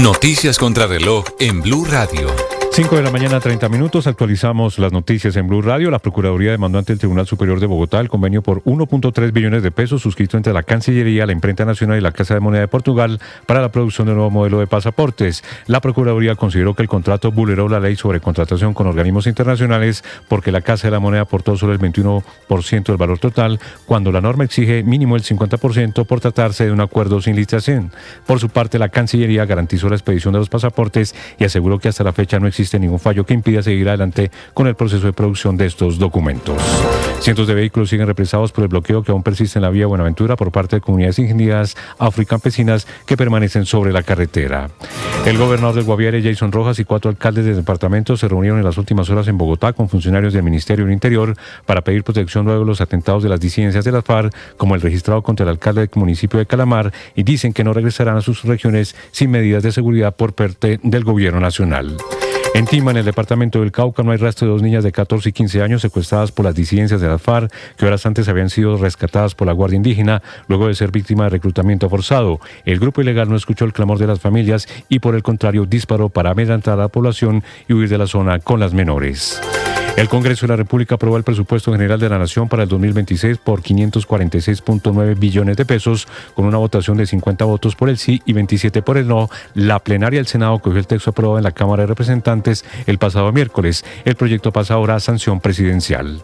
Noticias contra reloj en Blue Radio. 5 de la mañana, 30 minutos. Actualizamos las noticias en Blue Radio. La Procuraduría demandó ante el Tribunal Superior de Bogotá el convenio por 1.3 billones de pesos suscrito entre la Cancillería, la Imprenta Nacional y la Casa de Moneda de Portugal para la producción de un nuevo modelo de pasaportes. La Procuraduría consideró que el contrato vulneró la ley sobre contratación con organismos internacionales porque la Casa de la Moneda aportó solo el 21% del valor total, cuando la norma exige mínimo el 50% por tratarse de un acuerdo sin licitación. Por su parte, la Cancillería garantizó la expedición de los pasaportes y aseguró que hasta la fecha no existe ningún fallo que impida seguir adelante con el proceso de producción de estos documentos. Cientos de vehículos siguen represados por el bloqueo que aún persiste en la vía Buenaventura por parte de comunidades indígenas afrocampesinas que permanecen sobre la carretera. El gobernador del Guaviare, Jason Rojas, y 4 alcaldes del departamento se reunieron en las últimas horas en Bogotá con funcionarios del Ministerio del Interior para pedir protección luego de los atentados de las disidencias de las FARC, como el registrado contra el alcalde del municipio de Calamar, y dicen que no regresarán a sus regiones sin medidas de seguridad por parte del gobierno nacional. En Tima, en el departamento del Cauca, no hay rastro de 2 niñas de 14 y 15 años secuestradas por las disidencias de las FARC, que horas antes habían sido rescatadas por la Guardia Indígena luego de ser víctima de reclutamiento forzado. El grupo ilegal no escuchó el clamor de las familias y, por el contrario, disparó para amedrentar a la población y huir de la zona con las menores. El Congreso de la República aprobó el presupuesto general de la Nación para el 2026 por 546.9 billones de pesos, con una votación de 50 votos por el sí y 27 por el no. La plenaria del Senado cogió el texto aprobado en la Cámara de Representantes el pasado miércoles. El proyecto pasa ahora a sanción presidencial.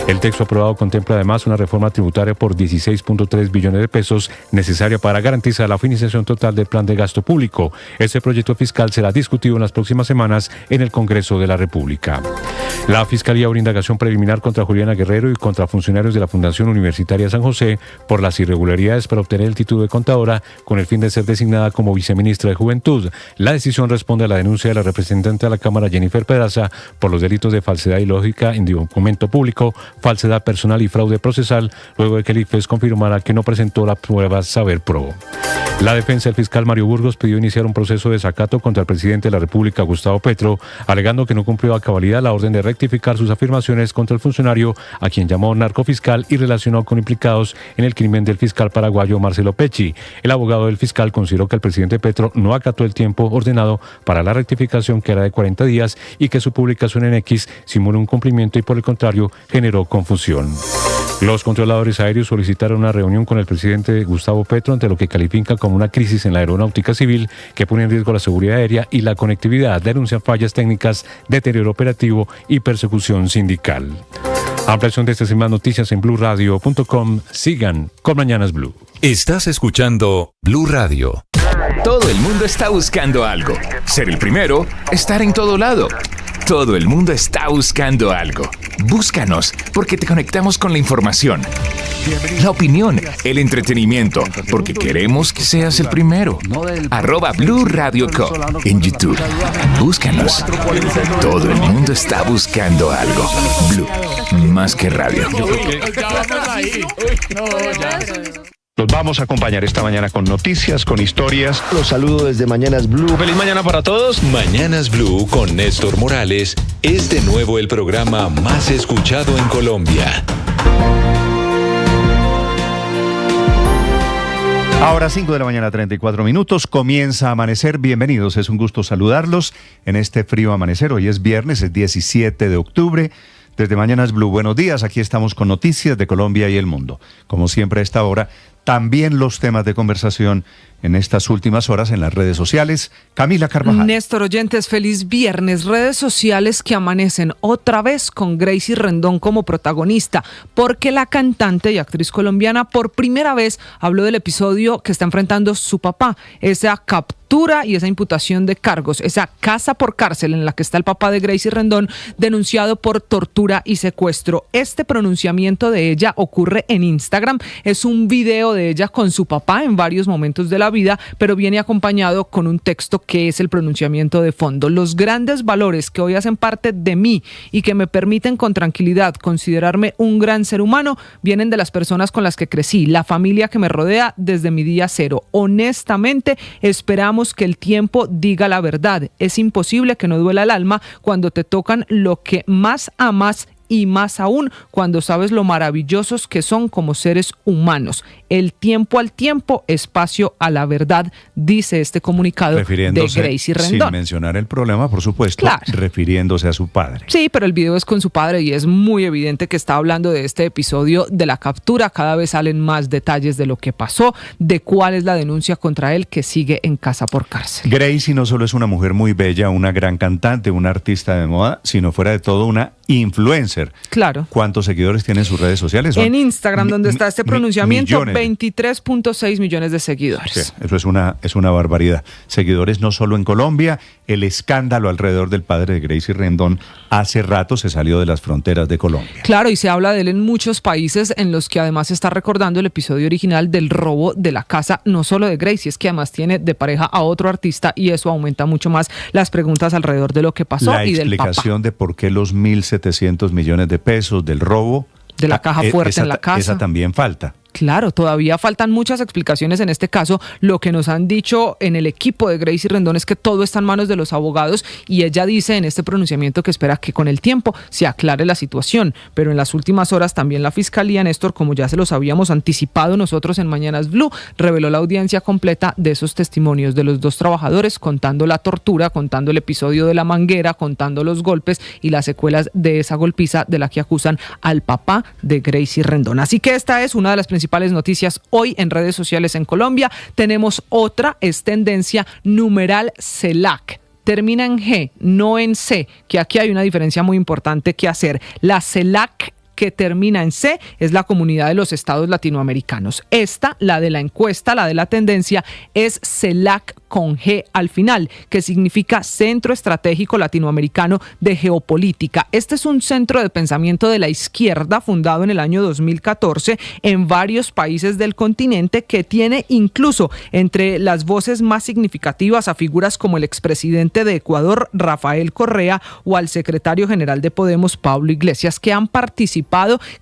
El texto aprobado contempla además una reforma tributaria por 16.3 billones de pesos, necesaria para garantizar la financiación total del plan de gasto público. Este proyecto fiscal será discutido en las próximas semanas en el Congreso de la República. La Fiscalía abre indagación preliminar contra Juliana Guerrero y contra funcionarios de la Fundación Universitaria San José por las irregularidades para obtener el título de contadora con el fin de ser designada como viceministra de Juventud. La decisión responde a la denuncia de la representante de la Cámara, Jennifer Pedraza, por los delitos de falsedad ilógica en documento público, falsedad personal y fraude procesal, luego de que el ICFES confirmara que no presentó las pruebas Saber Pro. La defensa del fiscal Mario Burgos pidió iniciar un proceso de desacato contra el presidente de la República, Gustavo Petro, alegando que no cumplió a cabalidad la orden de rectificar sus afirmaciones contra el funcionario, a quien llamó narcofiscal y relacionó con implicados en el crimen del fiscal paraguayo Marcelo Pecci. El abogado del fiscal consideró que el presidente Petro no acató el tiempo ordenado para la rectificación, que era de 40 días, y que su publicación en X simula un cumplimiento y, por el contrario, generó confusión. Los controladores aéreos solicitaron una reunión con el presidente Gustavo Petro ante lo que califican como una crisis en la aeronáutica civil que pone en riesgo la seguridad aérea y la conectividad. Denuncian fallas técnicas, deterioro operativo y persecución sindical. Ampliación de estas y más noticias en BlueRadio.com. Sigan con Mañanas Blue. Estás escuchando Blue Radio. Todo el mundo está buscando algo. Ser el primero, estar en todo lado. Todo el mundo está buscando algo. Búscanos, porque te conectamos con la información, la opinión, el entretenimiento, porque queremos que seas el primero. @Blue Radio Co. en YouTube. Búscanos. Todo el mundo está buscando algo. Blue, más que radio. Los vamos a acompañar esta mañana con noticias, con historias. Los saludo desde Mañanas Blue. Feliz mañana para todos. Mañanas Blue con Néstor Morales es de nuevo el programa más escuchado en Colombia. Ahora 5 de la mañana, 34 minutos, comienza a amanecer. Bienvenidos, es un gusto saludarlos en este frío amanecer. Hoy es viernes, es 17 de octubre. Desde Mañanas Blue, buenos días. Aquí estamos con noticias de Colombia y el mundo. Como siempre a esta hora, también los temas de conversación en estas últimas horas en las redes sociales. Camila Carvajal. Néstor, oyentes, feliz viernes. Redes sociales que amanecen otra vez con Gracie Rendón como protagonista, porque la cantante y actriz colombiana por primera vez habló del episodio que está enfrentando su papá, esa captura y esa imputación de cargos, esa casa por cárcel en la que está el papá de Gracie Rendón, denunciado por tortura y secuestro. Este pronunciamiento de ella ocurre en Instagram. Es un video de ella con su papá en varios momentos de la vida, pero viene acompañado con un texto que es el pronunciamiento de fondo. Los grandes valores que hoy hacen parte de mí y que me permiten con tranquilidad considerarme un gran ser humano vienen de las personas con las que crecí, la familia que me rodea desde mi día cero. Honestamente, esperamos que el tiempo diga la verdad. Es imposible que no duela el alma cuando te tocan lo que más amas y más aún cuando sabes lo maravillosos que son como seres humanos. El tiempo al tiempo, espacio a la verdad, dice este comunicado de Gracie Rendón. Sin mencionar el problema, por supuesto, claro, refiriéndose a su padre. Sí, pero el video es con su padre y es muy evidente que está hablando de este episodio de la captura. Cada vez salen más detalles de lo que pasó, de cuál es la denuncia contra él, que sigue en casa por cárcel. Gracie no solo es una mujer muy bella, una gran cantante, una artista de moda, sino fuera de todo una influencer. Claro. ¿Cuántos seguidores tiene en sus redes sociales? En Instagram, donde está este pronunciamiento, millones. 23.6 millones de seguidores. Sí, eso es una barbaridad. Seguidores no solo en Colombia. El escándalo alrededor del padre de Gracie Rendón hace rato se salió de las fronteras de Colombia. Claro, y se habla de él en muchos países en los que además se está recordando el episodio original del robo de la casa, no solo de Gracie, es que además tiene de pareja a otro artista y eso aumenta mucho más las preguntas alrededor de lo que pasó y del papá. La explicación de por qué los 1.700 millones de pesos del robo de la caja fuerte en la casa. Esa también falta. Claro, todavía faltan muchas explicaciones en este caso. Lo que nos han dicho en el equipo de Gracie Rendón es que todo está en manos de los abogados y ella dice en este pronunciamiento que espera que con el tiempo se aclare la situación. Pero en las últimas horas también la Fiscalía, Néstor, como ya se los habíamos anticipado nosotros en Mañanas Blue, reveló la audiencia completa de esos testimonios de los dos trabajadores contando la tortura, contando el episodio de la manguera, contando los golpes y las secuelas de esa golpiza de la que acusan al papá de Gracie Rendón. Así que esta es una de las principales noticias hoy en redes sociales en Colombia. Tenemos otra, es tendencia numeral CELAC. Termina en G, no en C, que aquí hay una diferencia muy importante que hacer. La CELAC que termina en C es la Comunidad de los Estados Latinoamericanos. Esta, la de la encuesta, la de la tendencia, es CELAC con G al final, que significa Centro Estratégico Latinoamericano de Geopolítica. Este es un centro de pensamiento de la izquierda fundado en el año 2014 en varios países del continente, que tiene incluso entre las voces más significativas a figuras como el expresidente de Ecuador, Rafael Correa, o al secretario general de Podemos, Pablo Iglesias, que han participado,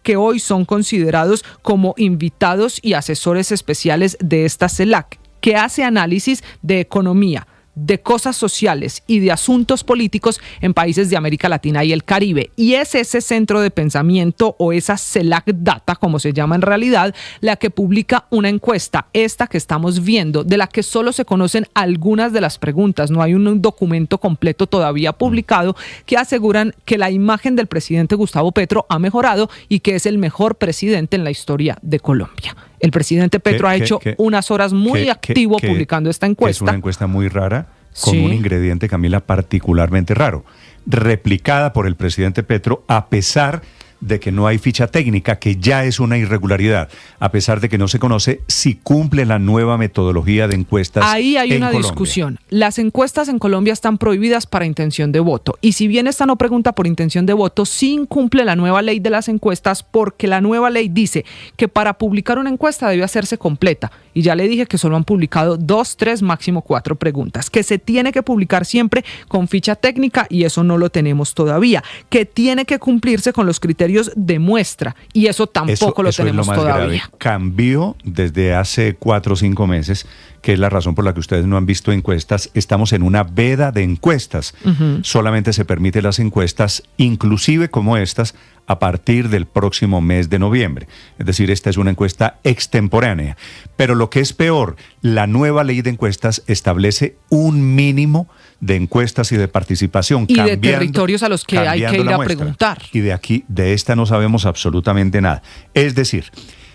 que hoy son considerados como invitados y asesores especiales de esta CELAC, que hace análisis de economía, de cosas sociales y de asuntos políticos en países de América Latina y el Caribe. Y es ese centro de pensamiento, o esa CELAC Data, como se llama en realidad, la que publica una encuesta, esta que estamos viendo, de la que solo se conocen algunas de las preguntas. No hay un documento completo todavía publicado, que aseguran que la imagen del presidente Gustavo Petro ha mejorado y que es el mejor presidente en la historia de Colombia. El presidente Petro ha hecho unas horas muy activo publicando esta encuesta. Es una encuesta muy rara, con sí, un ingrediente, Camila, particularmente raro. Replicada por el presidente Petro, a pesar de que no hay ficha técnica, que ya es una irregularidad, a pesar de que no se conoce si cumple la nueva metodología de encuestas. Ahí hay una Colombia. discusión. Las encuestas en Colombia están prohibidas para intención de voto. Y si bien esta no pregunta por intención de voto, sí incumple la nueva ley de las encuestas, porque la nueva ley dice que para publicar una encuesta debe hacerse completa. Y ya le dije que solo han publicado 2, 3, máximo 4 preguntas. Que se tiene que publicar siempre con ficha técnica y eso no lo tenemos todavía. Que tiene que cumplirse con los criterios de muestra y eso tampoco lo tenemos es lo más todavía. Grave. Cambió desde hace 4 o 5 meses, que es la razón por la que ustedes no han visto encuestas. Estamos en una veda de encuestas. Solamente se permiten las encuestas, inclusive como estas, a partir del próximo mes de noviembre. Es decir, esta es una encuesta extemporánea. Pero lo que es peor, la nueva ley de encuestas establece un mínimo de encuestas y de participación. Y de territorios a los que hay que ir a preguntar. Y de esta no sabemos absolutamente nada. Es decir,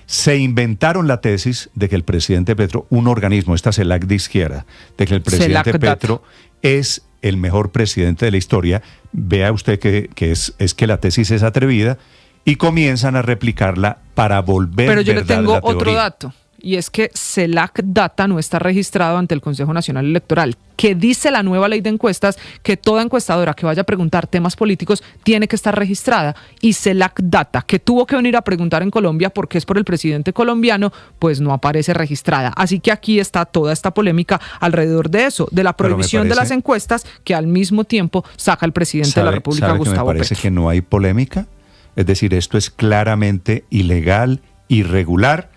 se inventaron la tesis de que el presidente Petro, un organismo, esta CELAC de izquierda, de que el presidente Petro es el mejor presidente de la historia. Vea usted que es que la tesis es atrevida, y comienzan a replicarla para volver. Pero yo le tengo la teoría. otro dato, y es que CELAC Data no está registrado ante el Consejo Nacional Electoral, que dice la nueva ley de encuestas que toda encuestadora que vaya a preguntar temas políticos tiene que estar registrada, y CELAC Data, que tuvo que venir a preguntar en Colombia porque es por el presidente colombiano, pues no aparece registrada. Así que aquí está toda esta polémica alrededor de eso, de la prohibición de las encuestas que al mismo tiempo saca el presidente de la República, Gustavo Petro. Me parece que no hay polémica, es decir, esto es claramente ilegal, irregular,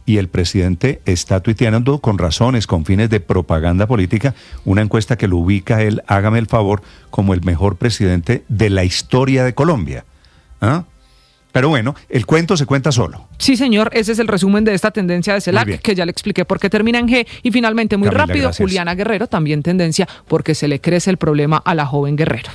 y el presidente está tuiteando con razones, con fines de propaganda política, una encuesta que lo ubica él, hágame el favor, como el mejor presidente de la historia de Colombia. ¿Ah? Pero bueno, el cuento se cuenta solo. Sí, señor, ese es el resumen de esta tendencia de CELAC, que ya le expliqué por qué termina en G. Y finalmente, muy Camila, rápido, gracias. Juliana Guerrero, también tendencia, porque se le crece el problema a la joven Guerrero.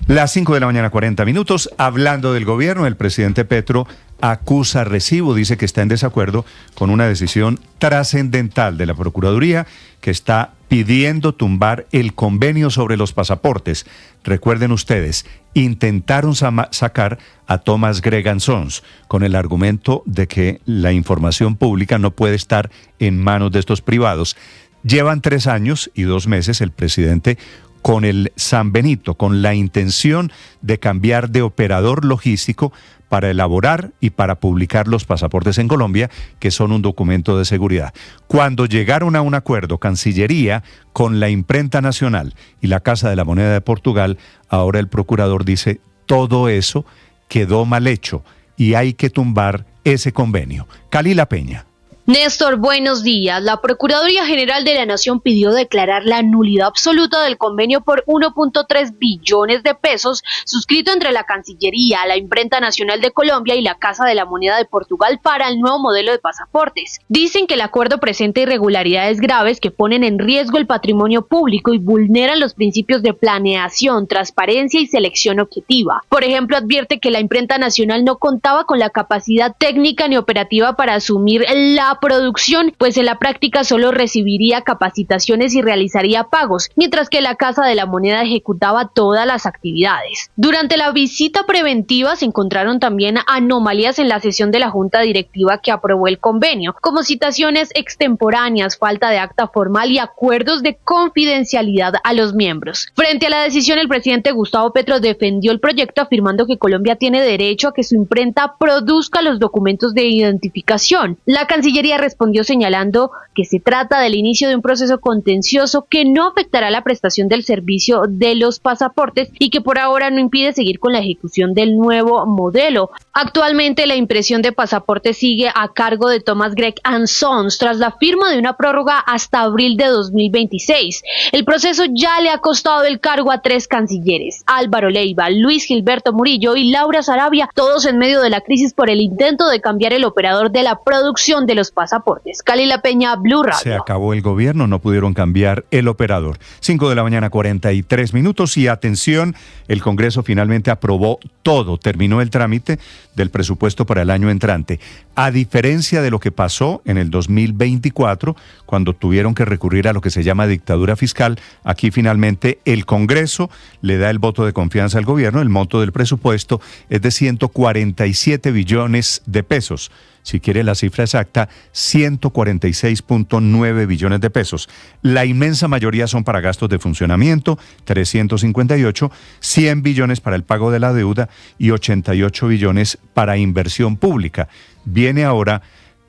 Las 5 de la mañana, 40 minutos. Hablando del gobierno, el presidente Petro acusa recibo, dice que está en desacuerdo con una decisión trascendental de la Procuraduría que está pidiendo tumbar el convenio sobre los pasaportes. Recuerden ustedes, intentaron sacar a Thomas Gregg & Sons con el argumento de que la información pública no puede estar en manos de estos privados. Llevan 3 años y 2 meses el presidente con el San Benito, con la intención de cambiar de operador logístico para elaborar y para publicar los pasaportes en Colombia, que son un documento de seguridad. Cuando llegaron a un acuerdo Cancillería con la Imprenta Nacional y la Casa de la Moneda de Portugal, ahora el procurador dice, todo eso quedó mal hecho y hay que tumbar ese convenio. Kalila Peña. Néstor, buenos días. La Procuraduría General de la Nación pidió declarar la nulidad absoluta del convenio por 1.3 billones de pesos suscrito entre la Cancillería, la Imprenta Nacional de Colombia y la Casa de la Moneda de Portugal para el nuevo modelo de pasaportes. Dicen que el acuerdo presenta irregularidades graves que ponen en riesgo el patrimonio público y vulneran los principios de planeación, transparencia y selección objetiva. Por ejemplo, advierte que la Imprenta Nacional no contaba con la capacidad técnica ni operativa para asumir la producción, pues en la práctica solo recibiría capacitaciones y realizaría pagos, mientras que la Casa de la Moneda ejecutaba todas las actividades. Durante la visita preventiva se encontraron también anomalías en la sesión de la Junta Directiva que aprobó el convenio, como citaciones extemporáneas, falta de acta formal y acuerdos de confidencialidad a los miembros. Frente a la decisión, el presidente Gustavo Petro defendió el proyecto afirmando que Colombia tiene derecho a que su imprenta produzca los documentos de identificación. La Cancillería respondió señalando que se trata del inicio de un proceso contencioso que no afectará la prestación del servicio de los pasaportes y que por ahora no impide seguir con la ejecución del nuevo modelo. Actualmente la impresión de pasaportes sigue a cargo de Thomas Gregg & Sons tras la firma de una prórroga hasta abril de 2026. El proceso ya le ha costado el cargo a 3 cancilleres, Álvaro Leiva, Luis Gilberto Murillo y Laura Sarabia, todos en medio de la crisis por el intento de cambiar el operador de la producción de los pasaportes. Kalila Peña, Blue Radio. Se acabó el gobierno, no pudieron cambiar el operador. 5 de la mañana, 43 minutos y atención, el Congreso finalmente aprobó todo, terminó el trámite del presupuesto para el año entrante. A diferencia de lo que pasó en el 2024, cuando tuvieron que recurrir a lo que se llama dictadura fiscal, aquí finalmente el Congreso le da el voto de confianza al gobierno. El monto del presupuesto es de 147 billones de pesos. Si quiere la cifra exacta, 146.9 billones de pesos. La inmensa mayoría son para gastos de funcionamiento, 358, 100 billones para el pago de la deuda y 88 billones para inversión pública. Viene ahora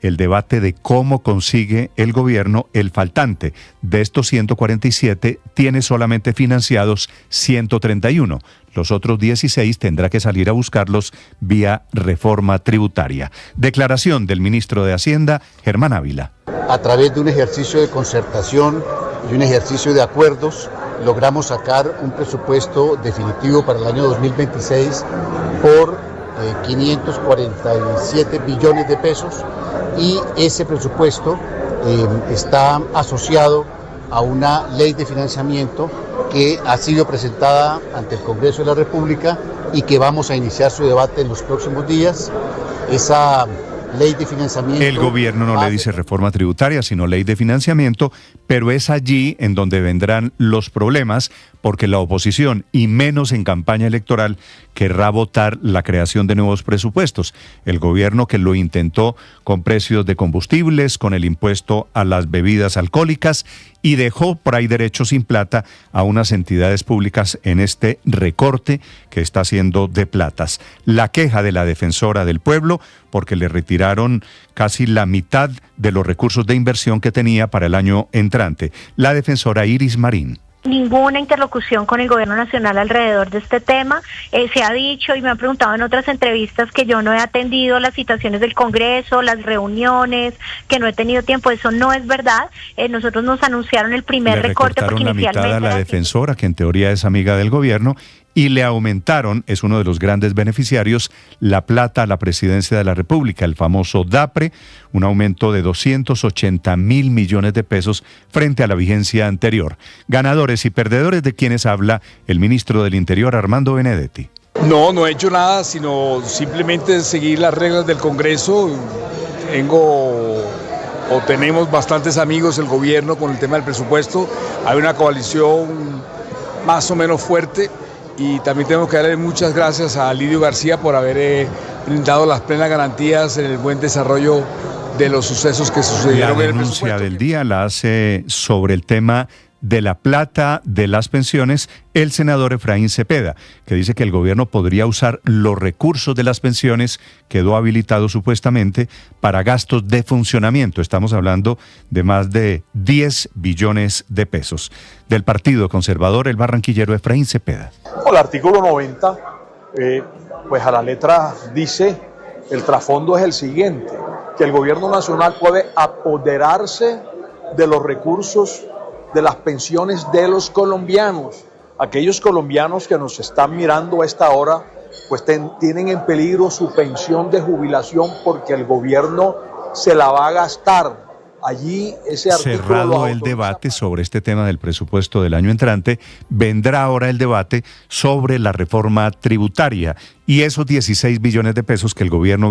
el debate de cómo consigue el gobierno el faltante. De estos 147, tiene solamente financiados 131. Los otros 16 tendrá que salir a buscarlos vía reforma tributaria. Declaración del ministro de Hacienda, Germán Ávila. A través de un ejercicio de concertación y un ejercicio de acuerdos, logramos sacar un presupuesto definitivo para el año 2026 por 547 billones de pesos y ese presupuesto está asociado a una ley de financiamiento que ha sido presentada ante el Congreso de la República y que vamos a iniciar su debate en los próximos días. Esa ley de financiamiento... El gobierno no le dice reforma tributaria, sino ley de financiamiento, pero es allí en donde vendrán los problemas, porque la oposición, y menos en campaña electoral, querrá votar la creación de nuevos presupuestos. El gobierno que lo intentó con precios de combustibles, con el impuesto a las bebidas alcohólicas, y dejó por ahí derechos sin plata a unas entidades públicas en este recorte que está haciendo de platas. La queja de la defensora del pueblo, porque le retiraron casi la mitad de los recursos de inversión que tenía para el año entrante. La defensora Iris Marín. Ninguna interlocución con el gobierno nacional alrededor de este tema. Se ha dicho y me han preguntado en otras entrevistas que yo no he atendido las citaciones del Congreso, las reuniones, que no he tenido tiempo. Eso no es verdad. Nosotros nos anunciaron el primer recorte porque inicialmente la mitad a la defensora, que en teoría es amiga del gobierno, y le aumentaron, es uno de los grandes beneficiarios, la plata a la presidencia de la República, el famoso DAPRE, un aumento de 280.000 millones de pesos frente a la vigencia anterior. Ganadores y perdedores de quienes habla el ministro del Interior, Armando Benedetti. No he hecho nada, sino simplemente seguir las reglas del Congreso. Tenemos bastantes amigos del gobierno con el tema del presupuesto. Hay una coalición más o menos fuerte y también tenemos que darle muchas gracias a Lidio García por haber brindado las plenas garantías en el buen desarrollo de los sucesos que sucedieron en el presupuesto. La denuncia del día la hace sobre el tema de la plata de las pensiones el senador Efraín Cepeda, que dice que el gobierno podría usar los recursos de las pensiones, quedó habilitado supuestamente para gastos de funcionamiento. Estamos hablando de más de 10 billones de pesos. Del Partido Conservador, el barranquillero Efraín Cepeda. El artículo 90, pues a la letra dice, el trasfondo es el siguiente, que el gobierno nacional puede apoderarse de los recursos de las pensiones de los colombianos. Aquellos colombianos que nos están mirando a esta hora, pues tienen en peligro su pensión de jubilación porque el gobierno se la va a gastar. Allí ese artículo... Cerrado el debate sobre este tema del presupuesto del año entrante, vendrá ahora el debate sobre la reforma tributaria y esos 16 billones de pesos que el gobierno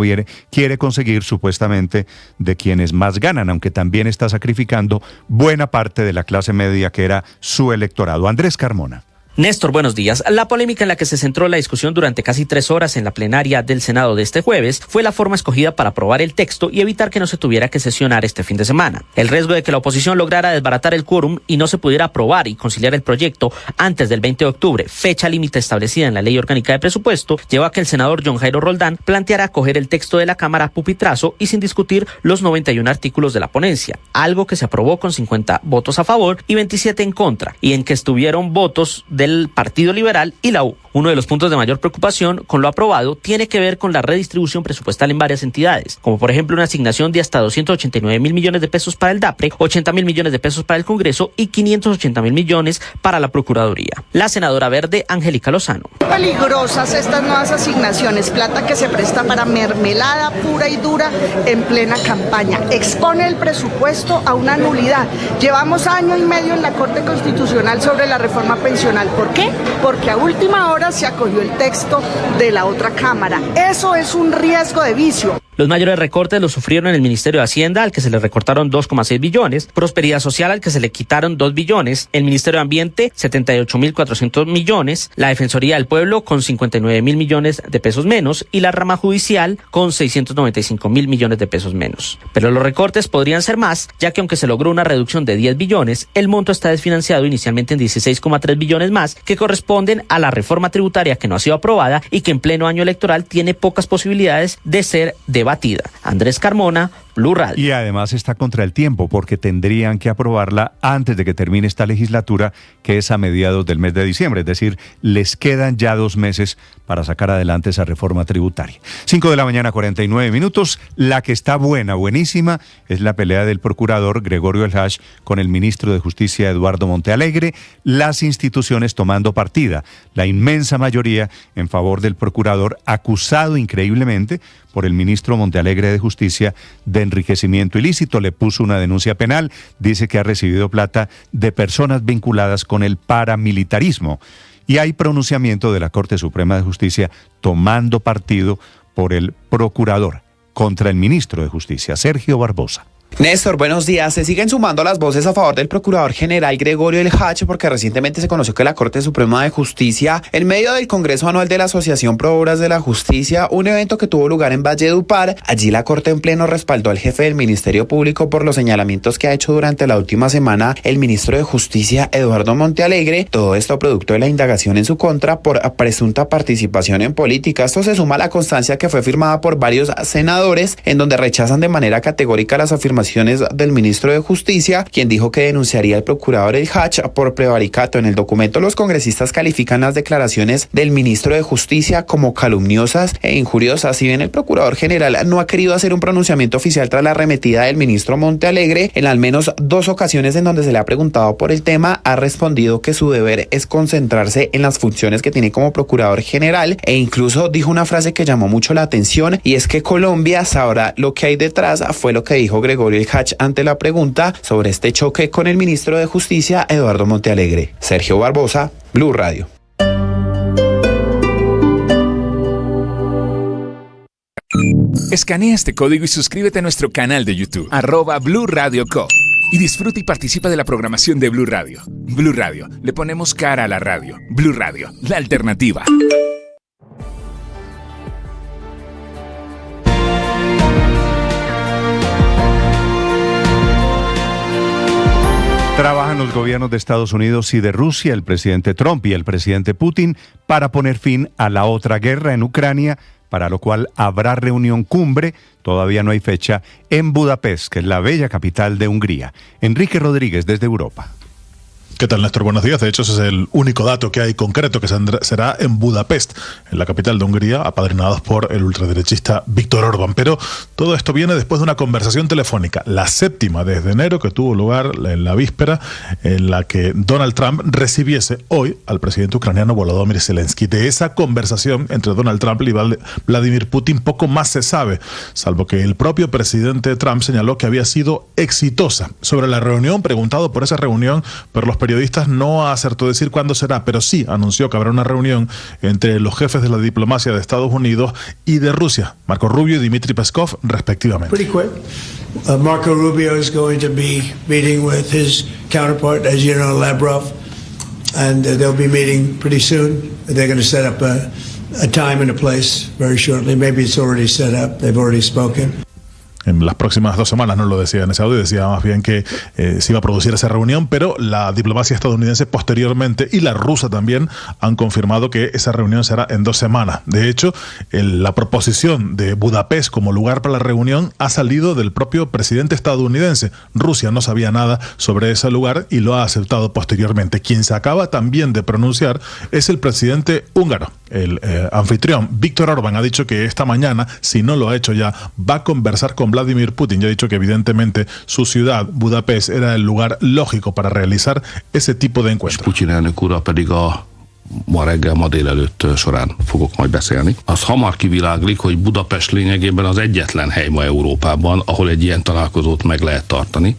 quiere conseguir supuestamente de quienes más ganan, aunque también está sacrificando buena parte de la clase media que era su electorado. Andrés Carmona. Néstor, buenos días. La polémica en la que se centró la discusión durante casi 3 horas en la plenaria del Senado de este jueves fue la forma escogida para aprobar el texto y evitar que no se tuviera que sesionar este fin de semana. El riesgo de que la oposición lograra desbaratar el quórum y no se pudiera aprobar y conciliar el proyecto antes del 20 de octubre, fecha límite establecida en la Ley Orgánica de Presupuesto, llevó a que el senador John Jairo Roldán planteara acoger el texto de la Cámara a pupitrazo y sin discutir los 91 artículos de la ponencia, algo que se aprobó con 50 votos a favor y 27 en contra, y en que estuvieron votos del Partido Liberal y la U. Uno de los puntos de mayor preocupación con lo aprobado tiene que ver con la redistribución presupuestal en varias entidades, como por ejemplo una asignación de hasta 289.000 millones de pesos para el DAPRE, 80.000 millones de pesos para el Congreso y 580.000 millones para la Procuraduría. La senadora verde, Angélica Lozano. Peligrosas estas nuevas asignaciones, plata que se presta para mermelada pura y dura en plena campaña. Expone el presupuesto a una nulidad. Llevamos año y medio en la Corte Constitucional sobre la reforma pensional. ¿Por qué? Porque a última hora se acogió el texto de la otra Cámara. Eso es un riesgo de vicio. Los mayores recortes los sufrieron en el Ministerio de Hacienda, al que se le recortaron 2,6 billones, Prosperidad Social, al que se le quitaron 2 billones, el Ministerio de Ambiente, 78.400 millones, la Defensoría del Pueblo, con 59.000 millones de pesos menos, y la rama judicial, con 695.000 millones de pesos menos. Pero los recortes podrían ser más, ya que aunque se logró una reducción de 10 billones, el monto está desfinanciado inicialmente en 16,3 billones más, que corresponden a la reforma tributaria que no ha sido aprobada y que en pleno año electoral tiene pocas posibilidades de ser debatida. Andrés Carmona, Blue Radio. Y además está contra el tiempo porque tendrían que aprobarla antes de que termine esta legislatura, que es a mediados del mes de diciembre. Es decir, les quedan ya 2 meses para sacar adelante esa reforma tributaria. 5:49 a.m. La que está buenísima, es la pelea del procurador Gregorio El Hash con el ministro de Justicia Eduardo Montealegre. Las instituciones tomando partida, la inmensa mayoría en favor del procurador, acusado increíblemente por el ministro Montealegre de Justicia de enriquecimiento ilícito. Le puso una denuncia penal, dice que ha recibido plata de personas vinculadas con el paramilitarismo. Y hay pronunciamiento de la Corte Suprema de Justicia tomando partido por el procurador contra el ministro de Justicia, Sergio Barbosa. Néstor, buenos días. Se siguen sumando las voces a favor del procurador general Gregorio El Hash porque recientemente se conoció que la Corte Suprema de Justicia, en medio del Congreso Anual de la Asociación Pro Obras de la Justicia, un evento que tuvo lugar en Valledupar, allí la Corte en pleno respaldó al jefe del Ministerio Público por los señalamientos que ha hecho durante la última semana el ministro de Justicia Eduardo Montealegre, todo esto producto de la indagación en su contra por presunta participación en política. Esto se suma a la constancia que fue firmada por varios senadores en donde rechazan de manera categórica las afirmaciones afirmaciones del ministro de Justicia, quien dijo que denunciaría al procurador El Hach por prevaricato. En el documento, los congresistas califican las declaraciones del ministro de Justicia como calumniosas e injuriosas. Si bien el procurador general no ha querido hacer un pronunciamiento oficial tras la arremetida del ministro Montealegre, en al menos 2 ocasiones en donde se le ha preguntado por el tema, ha respondido que su deber es concentrarse en las funciones que tiene como procurador general, e incluso dijo una frase que llamó mucho la atención, y es que Colombia sabrá lo que hay detrás. Fue lo que dijo Gregorio El Hach ante la pregunta sobre este choque con el ministro de Justicia, Eduardo Montealegre. Sergio Barbosa, Blue Radio. Escanea este código y suscríbete a nuestro canal de YouTube, @Blue Radio Co. Y disfruta y participa de la programación de Blue Radio. Blue Radio, le ponemos cara a la radio. Blue Radio, la alternativa. Trabajan los gobiernos de Estados Unidos y de Rusia, el presidente Trump y el presidente Putin, para poner fin a la otra guerra en Ucrania, para lo cual habrá reunión cumbre, todavía no hay fecha, en Budapest, que es la bella capital de Hungría. Enrique Rodríguez, desde Europa. ¿Qué tal, Néstor? Buenos días. De hecho, ese es el único dato que hay concreto, que será en Budapest, en la capital de Hungría, apadrinados por el ultraderechista Viktor Orbán. Pero todo esto viene después de una conversación telefónica, la 7ª desde enero, que tuvo lugar en la víspera, en la que Donald Trump recibiese hoy al presidente ucraniano Volodymyr Zelensky. De esa conversación entre Donald Trump y Vladimir Putin poco más se sabe, salvo que el propio presidente Trump señaló que había sido exitosa. Sobre la reunión, preguntado por esa reunión, pero los periodistas no acertó decir cuándo será, pero sí anunció que habrá una reunión entre los jefes de la diplomacia de Estados Unidos y de Rusia, Marco Rubio y Dmitry Peskov, respectivamente. Pretty quick. Marco Rubio is going to be meeting with his counterpart, as you know, Lavrov, and they'll be meeting pretty soon. They're going to set up a time and a place very shortly. Maybe it's already set up. They've already spoken. En las próximas 2 semanas, no lo decía en ese audio, decía más bien que se iba a producir esa reunión, pero la diplomacia estadounidense posteriormente y la rusa también han confirmado que esa reunión será en 2 semanas. De hecho, la proposición de Budapest como lugar para la reunión ha salido del propio presidente estadounidense. Rusia no sabía nada sobre ese lugar y lo ha aceptado posteriormente. Quien se acaba también de pronunciar es el presidente húngaro. El anfitrión, Viktor Orbán, ha dicho que esta mañana, si no lo ha hecho ya, va a conversar con Vladimir Putin. Ya ha dicho que evidentemente su ciudad, Budapest, era el lugar lógico para realizar ese tipo de encuentros. Putin elnök úrral pedig ma reggel, ma délelőtt során fogok majd beszélni. Az hamar kiviláglik, hogy Budapest lényegében az egyetlen hely ma Európában, ahol egy ilyen találkozót meg lehet tartani.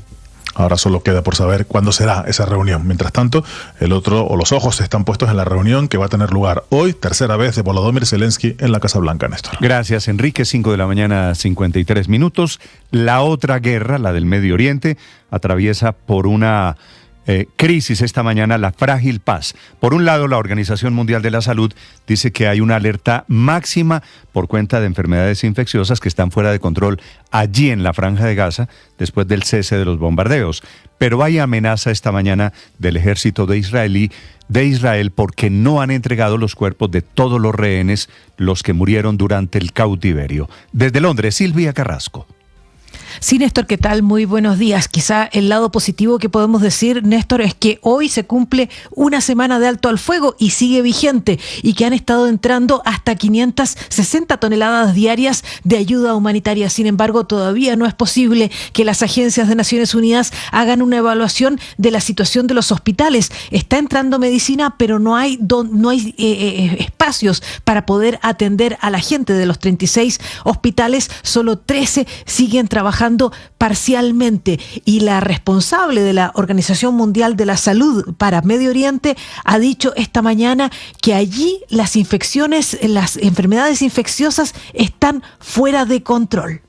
Ahora solo queda por saber cuándo será esa reunión. Mientras tanto, los ojos están puestos en la reunión que va a tener lugar hoy, 3ª vez de Volodymyr Zelensky en la Casa Blanca, Néstor. Gracias, Enrique. 5 de la mañana, 53 minutos. La otra guerra, la del Medio Oriente, atraviesa por una crisis esta mañana, la frágil paz. Por un lado, la Organización Mundial de la Salud dice que hay una alerta máxima por cuenta de enfermedades infecciosas que están fuera de control allí en la Franja de Gaza después del cese de los bombardeos. Pero hay amenaza esta mañana del ejército de Israel porque no han entregado los cuerpos de todos los rehenes, los que murieron durante el cautiverio. Desde Londres, Silvia Carrasco. Sí, Néstor, ¿qué tal? Muy buenos días. Quizá el lado positivo que podemos decir, Néstor, es que hoy se cumple una semana de alto al fuego y sigue vigente, y que han estado entrando hasta 560 toneladas diarias de ayuda humanitaria. Sin embargo, todavía no es posible que las agencias de Naciones Unidas hagan una evaluación de la situación de los hospitales. Está entrando medicina, pero no hay espacios para poder atender a la gente. De los 36 hospitales, solo 13 siguen trabajando parcialmente, y la responsable de la Organización Mundial de la Salud para Medio Oriente ha dicho esta mañana que allí las enfermedades infecciosas están fuera de control.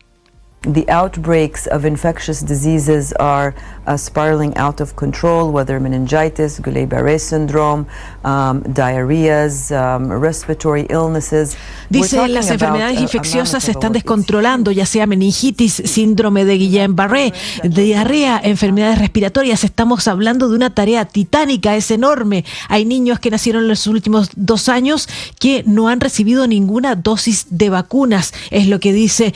The outbreaks of infectious diseases are spiraling out of control, whether meningitis, Guillain-Barré syndrome, diarrheas, respiratory illnesses. Dice, las enfermedades infecciosas se están descontrolando, ya sea meningitis, síndrome de Guillain-Barré, diarrea, enfermedades respiratorias. Estamos hablando de una tarea titánica, es enorme. Hay niños que nacieron en los últimos 2 años que no han recibido ninguna dosis de vacunas, es lo que dice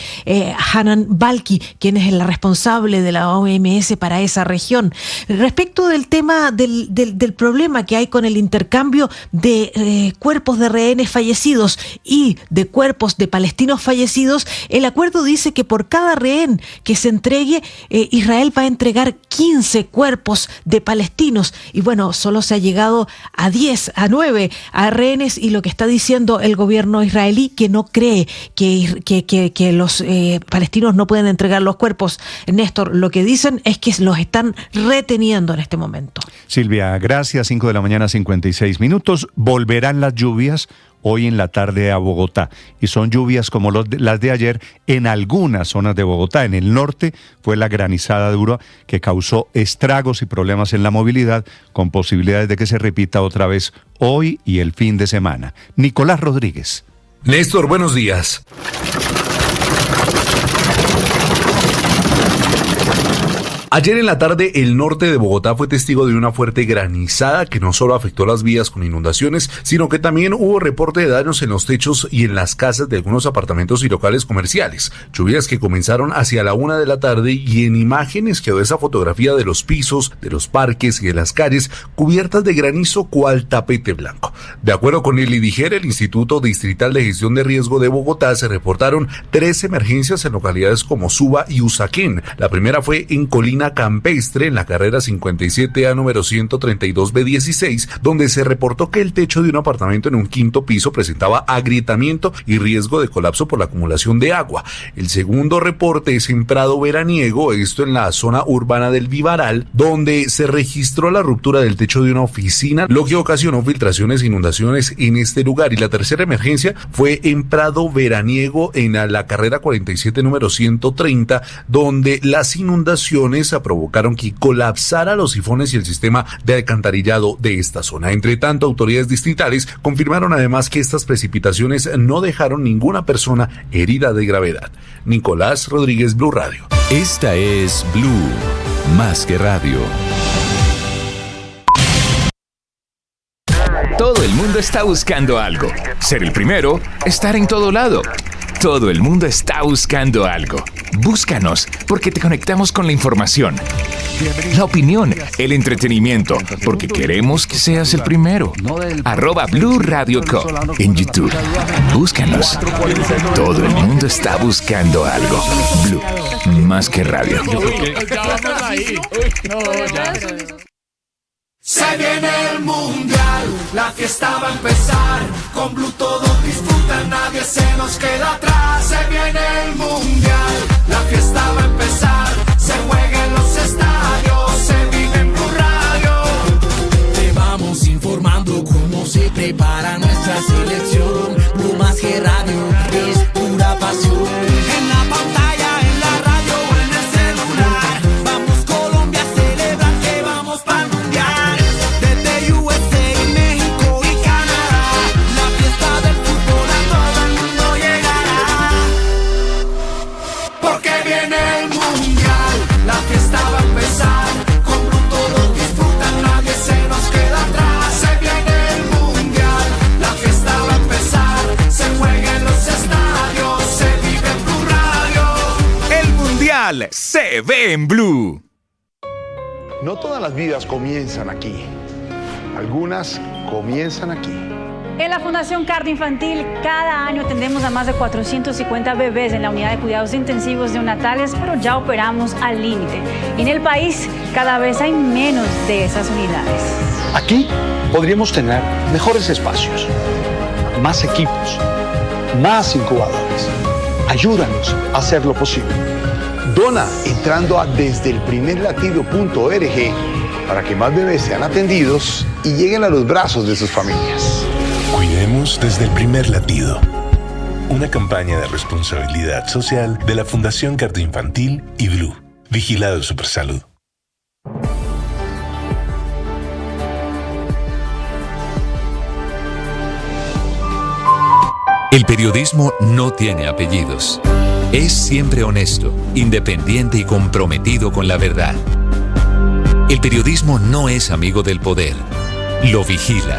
Hanan Balki, quien es la responsable de la OMS para esa región. Respecto del tema del problema que hay con el intercambio de cuerpos de rehenes fallecidos y de cuerpos de palestinos fallecidos, el acuerdo dice que por cada rehén que se entregue, Israel va a entregar 15 cuerpos de palestinos. Y bueno, solo se ha llegado a 9 rehenes, y lo que está diciendo el gobierno israelí, que no cree que los palestinos no pueden entregar los cuerpos. Néstor, lo que dicen es que los están reteniendo en este momento. Silvia, gracias. 5 de la mañana, 56 minutos. Volverán las lluvias hoy en la tarde a Bogotá, y son lluvias como las de ayer en algunas zonas de Bogotá. En el norte fue la granizada dura que causó estragos y problemas en la movilidad, con posibilidades de que se repita otra vez hoy y el fin de semana. Nicolás Rodríguez. Néstor, buenos días. Ayer en la tarde, el norte de Bogotá fue testigo de una fuerte granizada que no solo afectó las vías con inundaciones, sino que también hubo reporte de daños en los techos y en las casas de algunos apartamentos y locales comerciales. Lluvias que comenzaron hacia la 1 de la tarde, y en imágenes quedó esa fotografía de los pisos, de los parques y de las calles cubiertas de granizo cual tapete blanco. De acuerdo con el IDIGER, el Instituto Distrital de Gestión de Riesgo de Bogotá, se reportaron 3 emergencias en localidades como Suba y Usaquén. La primera fue en Colina Campestre, en la carrera 57A número 132B16, donde se reportó que el techo de un apartamento en un 5º piso presentaba agrietamiento y riesgo de colapso por la acumulación de agua. El segundo reporte es en Prado Veraniego, esto en la zona urbana del Vivaral, donde se registró la ruptura del techo de una oficina, lo que ocasionó filtraciones e inundaciones en este lugar. Y la tercera emergencia fue en Prado Veraniego, en la carrera 47 número 130, donde las inundaciones provocaron que colapsara los sifones y el sistema de alcantarillado de esta zona. Entre tanto, autoridades distritales confirmaron además que estas precipitaciones no dejaron ninguna persona herida de gravedad. Nicolás Rodríguez, Blue Radio. Esta es Blue, más que radio. Todo el mundo está buscando algo. Ser el primero, estar en todo lado. Todo el mundo está buscando algo. Búscanos, porque te conectamos con la información, la opinión, el entretenimiento, porque queremos que seas el primero. @Blue Radio Co. en YouTube. Búscanos. Todo el mundo está buscando algo. Blue, más que radio. Se viene el mundial, la fiesta va a empezar. Con Blue todos disfrutan, nadie se nos queda atrás. Se viene el mundial, la fiesta va a empezar. Se juega en los estadios, se vive en Blue Radio. Te vamos informando cómo se prepara nuestra selección. Blue más que radio es pura pasión. En la pantalla, en la radio o en el celular. Vamos Colombia a celebrar que vamos para el mundial. Desde USA, México y Canadá, la fiesta del fútbol a todo el mundo llegará. Porque viene el mundial, la fiesta va a empezar. Con Blue todos disfrutan, nadie se nos queda atrás. Se viene el mundial, la fiesta va a empezar. Se juega en los estadios, se vive en Blue Radio. El mundial se ve en Blue. No todas las vidas comienzan aquí. Algunas comienzan aquí. En la Fundación Cardio Infantil, cada año atendemos a más de 450 bebés en la unidad de cuidados intensivos neonatales, pero ya operamos al límite. En el país, cada vez hay menos de esas unidades. Aquí podríamos tener mejores espacios, más equipos, más incubadores. Ayúdanos a hacer lo posible. Dona entrando a desdelprimerlatido.org para que más bebés sean atendidos y lleguen a los brazos de sus familias. Cuidemos desde el primer latido. Una campaña de responsabilidad social de la Fundación Cardio Infantil y Blue. Vigilado Supersalud. El periodismo no tiene apellidos. Es siempre honesto, independiente y comprometido con la verdad. El periodismo no es amigo del poder, lo vigila.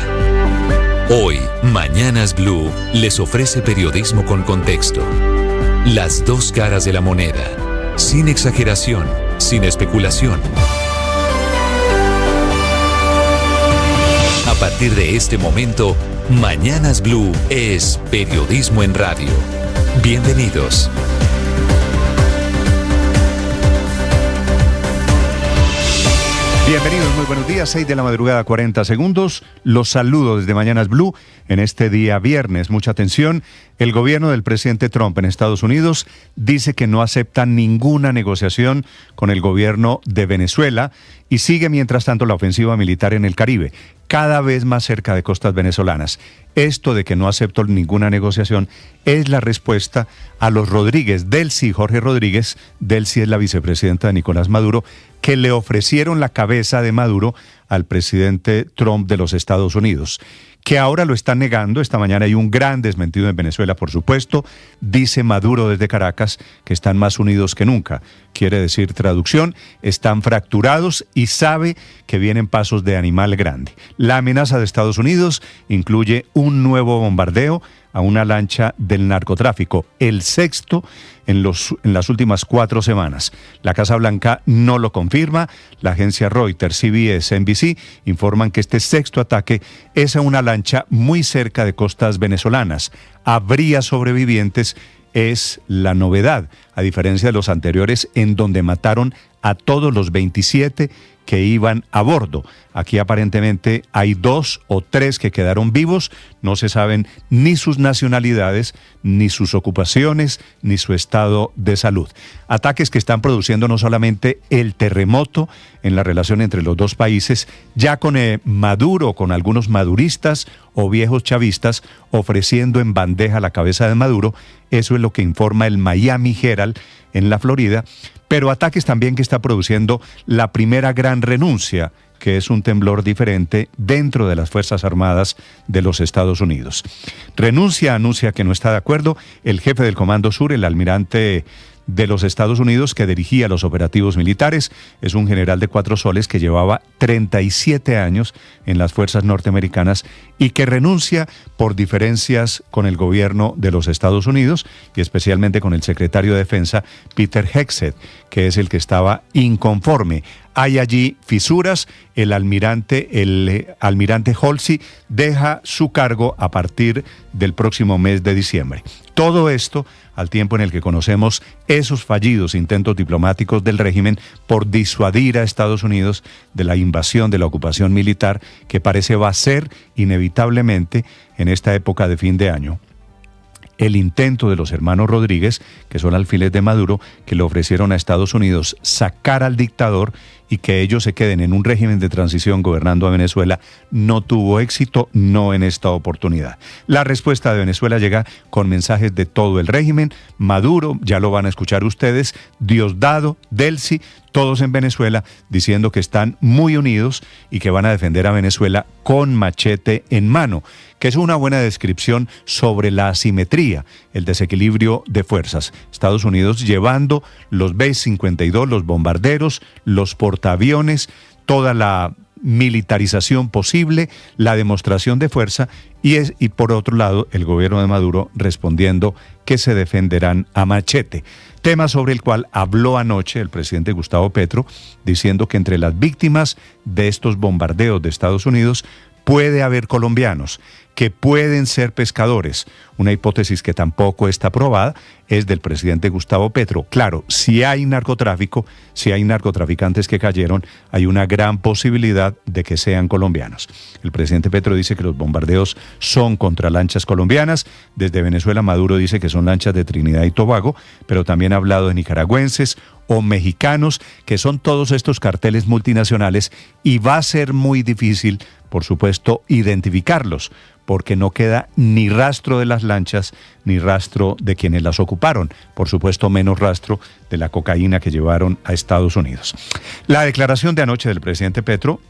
Hoy, Mañanas Blue les ofrece periodismo con contexto. Las dos caras de la moneda, sin exageración, sin especulación. A partir de este momento, Mañanas Blue es periodismo en radio. Bienvenidos. Bienvenidos, muy buenos días, 6 de la madrugada, 40 segundos. Los saludo desde Mañanas Blue en este día viernes. Mucha atención. El gobierno del presidente Trump en Estados Unidos dice que no acepta ninguna negociación con el gobierno de Venezuela y sigue mientras tanto la ofensiva militar en el Caribe, cada vez más cerca de costas venezolanas. Esto de que no acepto ninguna negociación es la respuesta a los Rodríguez, Delcy, Jorge Rodríguez, Delcy es la vicepresidenta de Nicolás Maduro, que le ofrecieron la cabeza de Maduro al presidente Trump de los Estados Unidos, que ahora lo están negando. Esta mañana hay un gran desmentido en Venezuela, por supuesto. Dice Maduro desde Caracas que están más unidos que nunca. Quiere decir, traducción, están fracturados y sabe que vienen pasos de animal grande. La amenaza de Estados Unidos incluye un nuevo bombardeo a una lancha del narcotráfico, el sexto en las últimas 4 semanas. La Casa Blanca no lo confirma. La agencia Reuters, CBS, NBC informan que este sexto ataque es a una lancha muy cerca de costas venezolanas. Habría sobrevivientes, es la novedad, a diferencia de los anteriores en donde mataron a todos los 27 que iban a bordo. Aquí aparentemente hay 2 o 3 que quedaron vivos, no se saben ni sus nacionalidades, ni sus ocupaciones, ni su estado de salud. Ataques que están produciendo no solamente el terremoto en la relación entre los dos países, ya con Maduro, con algunos maduristas o viejos chavistas ofreciendo en bandeja la cabeza de Maduro, eso es lo que informa el Miami Herald en la Florida, pero ataques también que está produciendo la primera gran renuncia, que es un temblor diferente dentro de las Fuerzas Armadas de los Estados Unidos. Renuncia, anuncia que no está de acuerdo el jefe del Comando Sur, el almirante de los Estados Unidos que dirigía los operativos militares. Es un general de 4 soles que llevaba 37 años en las fuerzas norteamericanas y que renuncia por diferencias con el gobierno de los Estados Unidos y especialmente con el secretario de Defensa, Peter Hegseth, que es el que estaba inconforme. Hay allí fisuras. El almirante Halsey deja su cargo a partir del próximo mes de diciembre. Todo esto al tiempo en el que conocemos esos fallidos intentos diplomáticos del régimen por disuadir a Estados Unidos de la invasión, de la ocupación militar, que parece va a ser inevitablemente en esta época de fin de año. El intento de los hermanos Rodríguez, que son alfiles de Maduro, que le ofrecieron a Estados Unidos sacar al dictador y que ellos se queden en un régimen de transición gobernando a Venezuela, no tuvo éxito, no en esta oportunidad. La respuesta de Venezuela llega con mensajes de todo el régimen. Maduro, ya lo van a escuchar ustedes, Diosdado, Delcy, todos en Venezuela diciendo que están muy unidos y que van a defender a Venezuela con machete en mano, que es una buena descripción sobre la asimetría, el desequilibrio de fuerzas. Estados Unidos llevando los B-52, los bombarderos, los portaaviones, toda la militarización posible, la demostración de fuerza y por otro lado el gobierno de Maduro respondiendo que se defenderán a machete. Tema sobre el cual habló anoche el presidente Gustavo Petro, diciendo que entre las víctimas de estos bombardeos de Estados Unidos puede haber colombianos, que pueden ser pescadores. Una hipótesis que tampoco está probada, es del presidente Gustavo Petro. Claro, si hay narcotráfico, si hay narcotraficantes que cayeron, hay una gran posibilidad de que sean colombianos. El presidente Petro dice que los bombardeos son contra lanchas colombianas. Desde Venezuela, Maduro dice que son lanchas de Trinidad y Tobago, pero también ha hablado de nicaragüenses o mexicanos, que son todos estos carteles multinacionales, y va a ser muy difícil, por supuesto, identificarlos, porque no queda ni rastro de las lanchas, ni rastro de quienes las ocuparon. Por supuesto, menos rastro de la cocaína que llevaron a Estados Unidos. La declaración de anoche del presidente Petro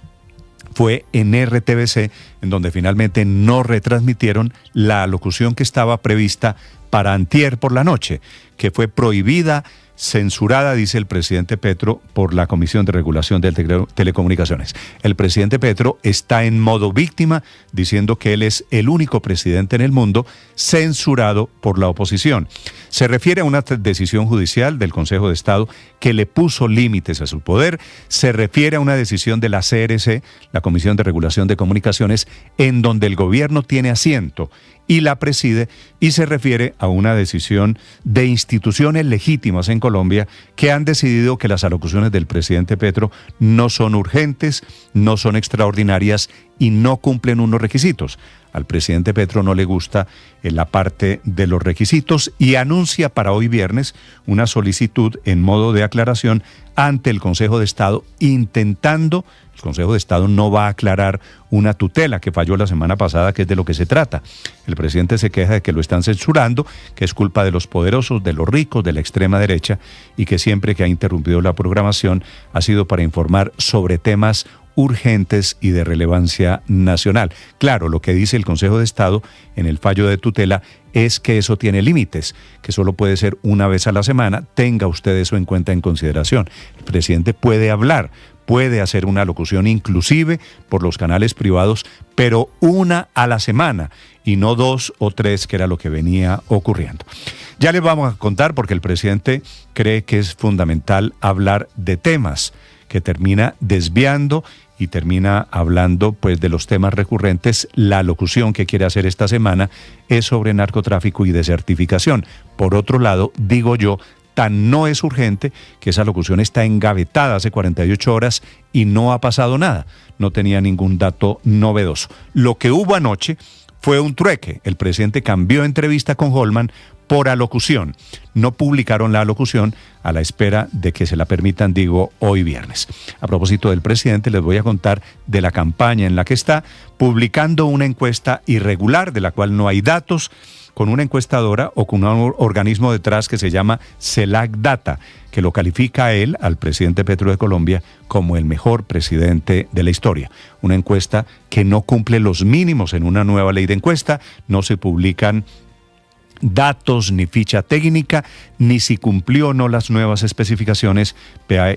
fue en RTBC, en donde finalmente no retransmitieron la alocución que estaba prevista para antier por la noche, que fue prohibida, censurada, dice el presidente Petro, por la Comisión de Regulación de Telecomunicaciones. El presidente Petro está en modo víctima, diciendo que él es el único presidente en el mundo censurado por la oposición. Se refiere a una decisión judicial del Consejo de Estado que le puso límites a su poder. Se refiere a una decisión de la CRC, la Comisión de Regulación de Comunicaciones, en donde el gobierno tiene asiento y la preside, y se refiere a una decisión de instituciones legítimas en Colombia que han decidido que las alocuciones del presidente Petro no son urgentes, no son extraordinarias y no cumplen unos requisitos. Al presidente Petro no le gusta la parte de los requisitos y anuncia para hoy viernes una solicitud en modo de aclaración ante el Consejo de Estado, intentando. El Consejo de Estado no va a aclarar una tutela que falló la semana pasada, que es de lo que se trata. El presidente se queja de que lo están censurando, que es culpa de los poderosos, de los ricos, de la extrema derecha, y que siempre que ha interrumpido la programación ha sido para informar sobre temas urgentes y de relevancia nacional. Claro, lo que dice el Consejo de Estado en el fallo de tutela es que eso tiene límites, que solo puede ser una vez a la semana. Tenga usted eso en cuenta, en consideración. El presidente puede hablar, puede hacer una locución inclusive por los canales privados, pero una a la semana y no 2 o 3, que era lo que venía ocurriendo. Ya les vamos a contar, porque el presidente cree que es fundamental hablar de temas, que termina desviando y termina hablando pues de los temas recurrentes. La locución que quiere hacer esta semana es sobre narcotráfico y desertificación. Por otro lado, digo yo, tan no es urgente que esa locución está engavetada hace 48 horas y no ha pasado nada. No tenía ningún dato novedoso. Lo que hubo anoche fue un trueque. El presidente cambió entrevista con Holman por alocución. No publicaron la alocución a la espera de que se la permitan, digo, hoy viernes. A propósito del presidente, les voy a contar de la campaña en la que está, publicando una encuesta irregular de la cual no hay datos, con una encuestadora o con un organismo detrás que se llama CELAC Data, que lo califica a él, al presidente Petro de Colombia, como el mejor presidente de la historia. Una encuesta que no cumple los mínimos en una nueva ley de encuesta, no se publican datos ni ficha técnica, ni si cumplió o no las nuevas especificaciones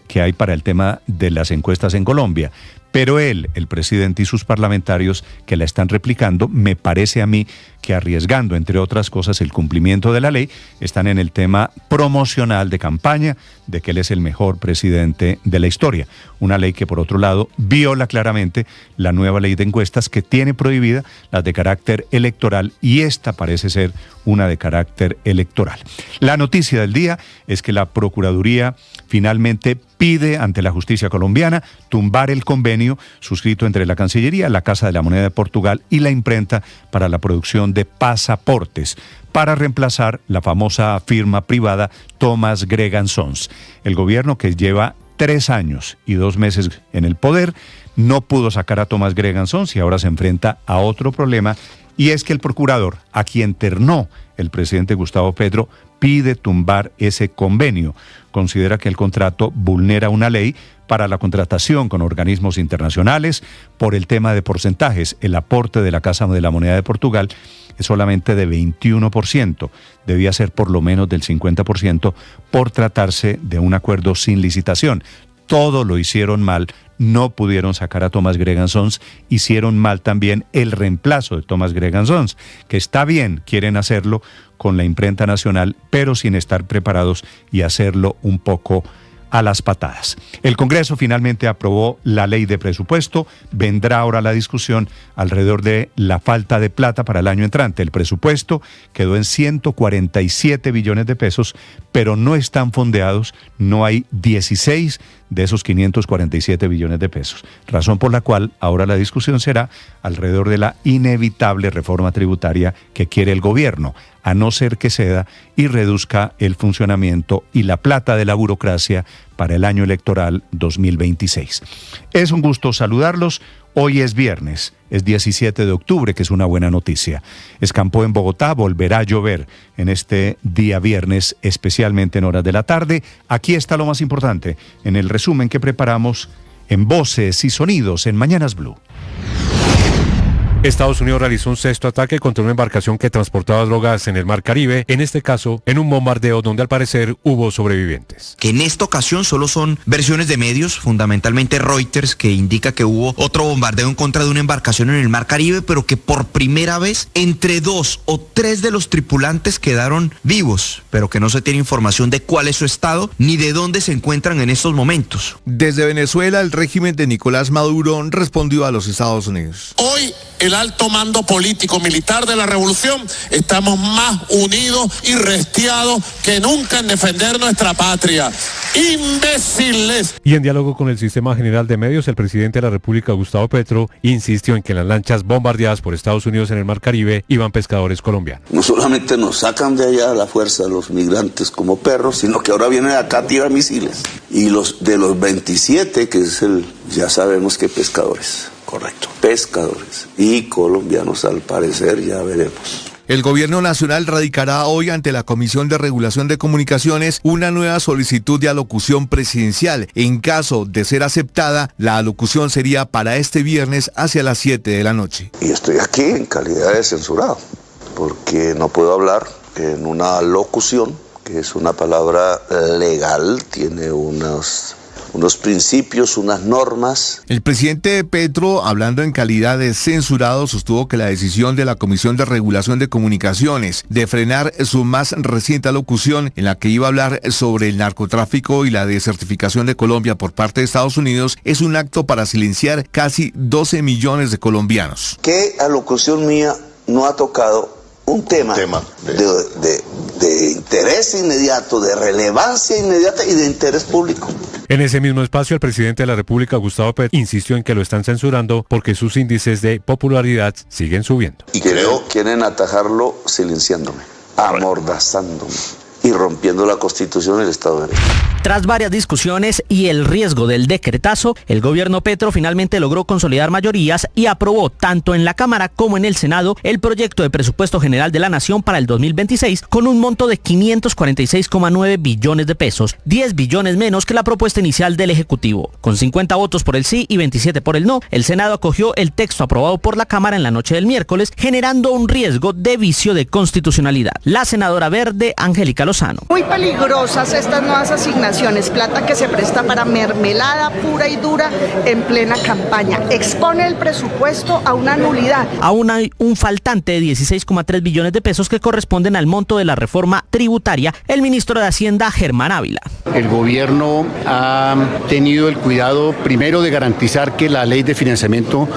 que hay para el tema de las encuestas en Colombia. Pero él, el presidente y sus parlamentarios que la están replicando, me parece a mí que arriesgando, entre otras cosas, el cumplimiento de la ley, están en el tema promocional de campaña de que él es el mejor presidente de la historia. Una ley que, por otro lado, viola claramente la nueva ley de encuestas, que tiene prohibida las de carácter electoral, y esta parece ser una de carácter electoral. La noticia del día es que la Procuraduría finalmente pide ante la justicia colombiana tumbar el convenio suscrito entre la Cancillería, la Casa de la Moneda de Portugal y la imprenta para la producción de pasaportes, para reemplazar la famosa firma privada Thomas Gregan Sons. El gobierno, que lleva 3 años y 2 meses en el poder, no pudo sacar a Thomas Gregan Sons y ahora se enfrenta a otro problema, y es que el procurador, a quien ternó el presidente Gustavo Petro, pide tumbar ese convenio. Considera que el contrato vulnera una ley para la contratación con organismos internacionales por el tema de porcentajes. El aporte de la Casa de la Moneda de Portugal es solamente de 21%, debía ser por lo menos del 50% por tratarse de un acuerdo sin licitación. Todo lo hicieron mal, no pudieron sacar a Thomas Gregan Sons, hicieron mal también el reemplazo de Thomas Gregan Sons, que está bien, quieren hacerlo con la imprenta nacional, pero sin estar preparados y hacerlo un poco a las patadas. El Congreso finalmente aprobó la ley de presupuesto. Vendrá ahora la discusión alrededor de la falta de plata para el año entrante. El presupuesto quedó en 147 billones de pesos, pero no están fondeados, no hay 16 de esos 547 billones de pesos. Razón por la cual ahora la discusión será alrededor de la inevitable reforma tributaria que quiere el gobierno, a no ser que ceda y reduzca el funcionamiento y la plata de la burocracia para el año electoral 2026. Es un gusto saludarlos. Hoy es viernes, es 17 de octubre, que es una buena noticia. Escampó en Bogotá, volverá a llover en este día viernes, especialmente en horas de la tarde. Aquí está lo más importante en el resumen que preparamos en Voces y Sonidos en Mañanas Blue. Estados Unidos realizó un sexto ataque contra una embarcación que transportaba drogas en el Mar Caribe, en este caso en un bombardeo donde al parecer hubo sobrevivientes. Que en esta ocasión solo son versiones de medios, fundamentalmente Reuters, que indica que hubo otro bombardeo en contra de una embarcación en el Mar Caribe, pero que por primera vez entre 2 o 3 de los tripulantes quedaron vivos, pero que no se tiene información de cuál es su estado ni de dónde se encuentran en estos momentos. Desde Venezuela, el régimen de Nicolás Maduro respondió a los Estados Unidos. Hoy el alto mando político militar de la revolución estamos más unidos y restiados que nunca en defender nuestra patria. ¡Imbéciles! Y en diálogo con el Sistema General de Medios, el presidente de la República, Gustavo Petro, insistió en que en las lanchas bombardeadas por Estados Unidos en el Mar Caribe iban pescadores colombianos. No solamente nos sacan de allá a la fuerza de los migrantes como perros, sino que ahora vienen acá a tirar misiles. Y de los 27, que es ya sabemos que pescadores. Correcto. Pescadores y colombianos, al parecer, ya veremos. El gobierno nacional radicará hoy ante la Comisión de Regulación de Comunicaciones una nueva solicitud de alocución presidencial. En caso de ser aceptada, la alocución sería para este viernes hacia las 7 de la noche. Y estoy aquí en calidad de censurado, porque no puedo hablar en una locución, que es una palabra legal, tiene unos principios, unas normas. El presidente Petro, hablando en calidad de censurado, sostuvo que la decisión de la Comisión de Regulación de Comunicaciones de frenar su más reciente alocución, en la que iba a hablar sobre el narcotráfico y la desertificación de Colombia por parte de Estados Unidos, es un acto para silenciar casi 12 millones de colombianos. ¿Qué alocución mía no ha tocado un tema de interés inmediato, de relevancia inmediata y de interés público? En ese mismo espacio, el presidente de la República, Gustavo Petro, insistió en que lo están censurando porque sus índices de popularidad siguen subiendo. Y creo que quieren atajarlo silenciándome, amordazándome y rompiendo la Constitución y el Estado de Derecho. Tras varias discusiones y el riesgo del decretazo, el gobierno Petro finalmente logró consolidar mayorías y aprobó tanto en la Cámara como en el Senado el proyecto de presupuesto general de la Nación para el 2026 con un monto de 546,9 billones de pesos, 10 billones menos que la propuesta inicial del Ejecutivo. Con 50 votos por el sí y 27 por el no, el Senado acogió el texto aprobado por la Cámara en la noche del miércoles, generando un riesgo de vicio de constitucionalidad. La senadora verde, Angélica Lozano. Muy peligrosas estas nuevas asignaciones, plata que se presta para mermelada pura y dura en plena campaña. Expone el presupuesto a una nulidad. Aún hay un faltante de 16,3 billones de pesos que corresponden al monto de la reforma tributaria. El ministro de Hacienda, Germán Ávila. El gobierno ha tenido el cuidado primero de garantizar que la ley de financiamiento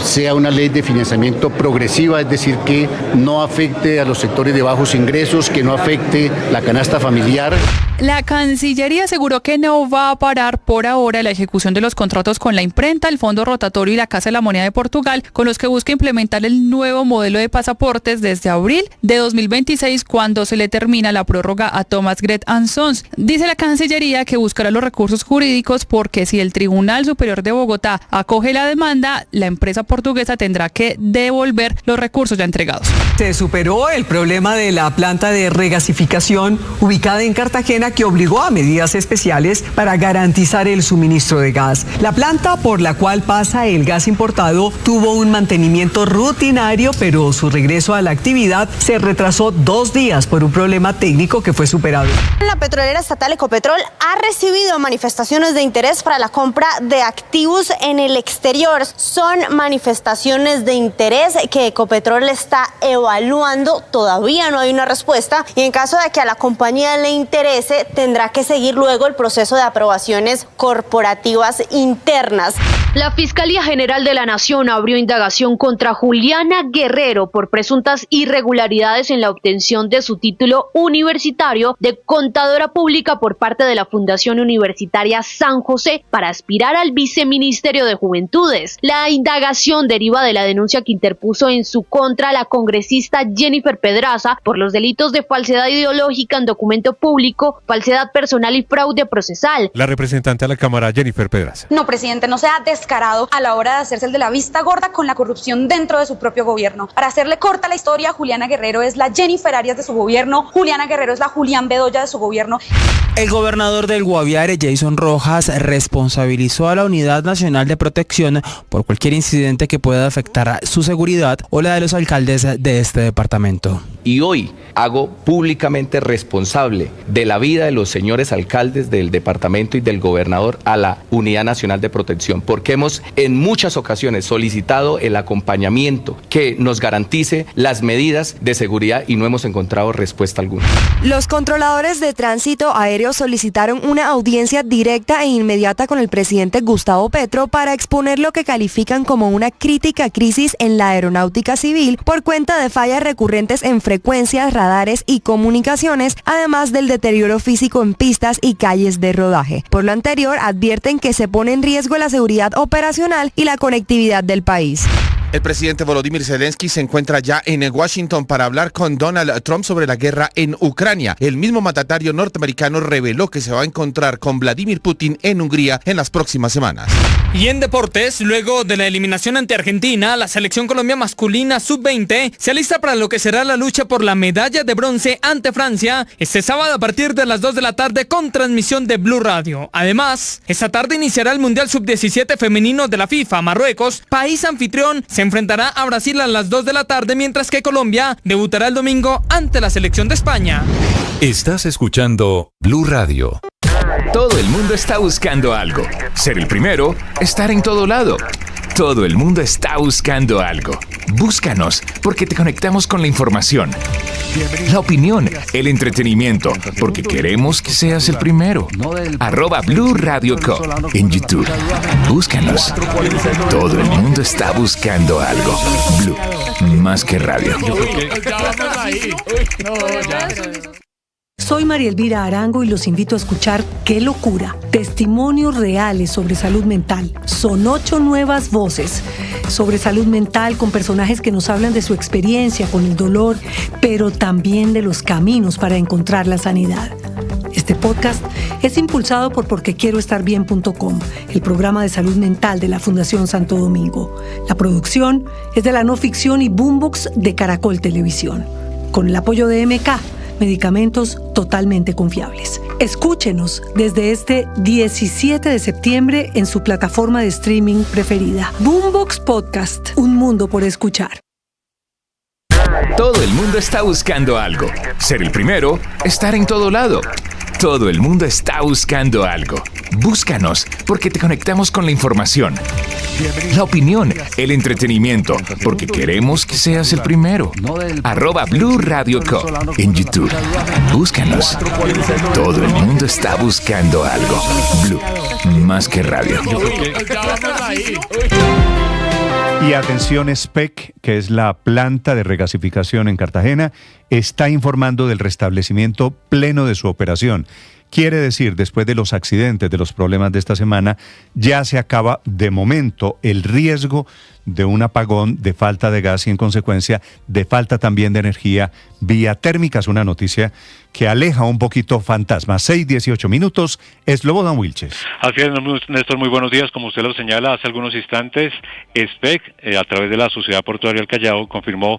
sea una ley de financiamiento progresiva, es decir, que no afecte a los sectores de bajos ingresos, que no afecte la canasta familiar. La Cancillería aseguró que no va a parar por ahora la ejecución de los contratos con la imprenta, el Fondo Rotatorio y la Casa de la Moneda de Portugal, con los que busca implementar el nuevo modelo de pasaportes desde abril de 2026, cuando se le termina la prórroga a Thomas Gret & Sons. Dice la Cancillería que buscará los recursos jurídicos porque si el Tribunal Superior de Bogotá acoge la demanda, la empresa portuguesa tendrá que devolver los recursos ya entregados. Se superó el problema de la planta de regasificación ubicada en Cartagena, que obligó a medidas especiales para garantizar el suministro de gas. La planta por la cual pasa el gas importado tuvo un mantenimiento rutinario, pero su regreso a la actividad se retrasó 2 días por un problema técnico que fue superado. La petrolera estatal Ecopetrol ha recibido manifestaciones de interés para la compra de activos en el exterior. Son manifestaciones de interés que Ecopetrol está evaluando. Todavía no hay una respuesta y en caso de que a la compañía le interese, tendrá que seguir luego el proceso de aprobaciones corporativas internas. La Fiscalía General de la Nación abrió indagación contra Juliana Guerrero por presuntas irregularidades en la obtención de su título universitario de contadora pública por parte de la Fundación Universitaria San José para aspirar al viceministerio de Juventudes. La indagación deriva de la denuncia que interpuso en su contra la congresista Jennifer Pedraza por los delitos de falsedad ideológica en documento público, falsedad personal y fraude procesal. La representante a la Cámara, Jennifer Pedraza. No, presidente, no se ha descarado a la hora de hacerse el de la vista gorda con la corrupción dentro de su propio gobierno. Para hacerle corta la historia, Juliana Guerrero es la Jennifer Arias de su gobierno, Juliana Guerrero es la Julián Bedoya de su gobierno. El gobernador del Guaviare, Jason Rojas, responsabilizó a la Unidad Nacional de Protección por cualquier incidente que pueda afectar su seguridad o la de los alcaldes de este departamento. Y hoy hago públicamente responsable de la vida de los señores alcaldes del departamento y del gobernador a la Unidad Nacional de Protección, porque hemos en muchas ocasiones solicitado el acompañamiento que nos garantice las medidas de seguridad y no hemos encontrado respuesta alguna. Los controladores de tránsito aéreo solicitaron una audiencia directa e inmediata con el presidente Gustavo Petro para exponer lo que califican como una crítica crisis en la aeronáutica civil por cuenta de fallas recurrentes en frecuencias, radares y comunicaciones, además del deterioro físico en pistas y calles de rodaje. Por lo anterior, advierten que se pone en riesgo la seguridad operacional y la conectividad del país. El presidente Volodymyr Zelensky se encuentra ya en Washington para hablar con Donald Trump sobre la guerra en Ucrania. El mismo mandatario norteamericano reveló que se va a encontrar con Vladimir Putin en Hungría en las próximas semanas. Y en deportes, luego de la eliminación ante Argentina, la selección Colombia masculina sub-20 se alista para lo que será la lucha por la medalla de bronce ante Francia este sábado a partir de las 2 de la tarde con transmisión de Blue Radio. Además, esta tarde iniciará el Mundial Sub-17 femenino de la FIFA. Marruecos, país anfitrión, se enfrentará a Brasil a las 2 de la tarde, mientras que Colombia debutará el domingo ante la selección de España. Estás escuchando Blue Radio. Todo el mundo está buscando algo. Ser el primero, estar en todo lado. Todo el mundo está buscando algo. Búscanos, porque te conectamos con la información, la opinión, el entretenimiento, porque queremos que seas el primero. @Blue Radio Co. en YouTube. Búscanos. Todo el mundo está buscando algo. Blue, más que radio. Soy María Elvira Arango y los invito a escuchar Qué Locura, testimonios reales sobre salud mental. Son 8 nuevas voces sobre salud mental con personajes que nos hablan de su experiencia con el dolor, pero también de los caminos para encontrar la sanidad. Este podcast es impulsado por porquequieroestarbien.com, el programa de salud mental de la Fundación Santo Domingo. La producción es de la no ficción y Boombox de Caracol Televisión, con el apoyo de MK, medicamentos totalmente confiables. Escúchenos desde este 17 de septiembre en su plataforma de streaming preferida. Boombox Podcast, un mundo por escuchar. Todo el mundo está buscando algo. Ser el primero, estar en todo lado. Todo el mundo está buscando algo. Búscanos, porque te conectamos con la información, la opinión, el entretenimiento, porque queremos que seas el primero. @Blue Radio Co. en YouTube. Búscanos. Todo el mundo está buscando algo. Blue, más que radio. Y atención, SPEC, que es la planta de regasificación en Cartagena, está informando del restablecimiento pleno de su operación. Quiere decir, después de los accidentes, de los problemas de esta semana, ya se acaba de momento el riesgo de un apagón, de falta de gas y en consecuencia de falta también de energía vía térmica. Es una noticia que aleja un poquito fantasmas. 6:18 minutos, Slobodan Wilches. Así es, Néstor, muy buenos días. Como usted lo señala hace algunos instantes, SPEC, a través de la Sociedad Portuaria del Callao, confirmó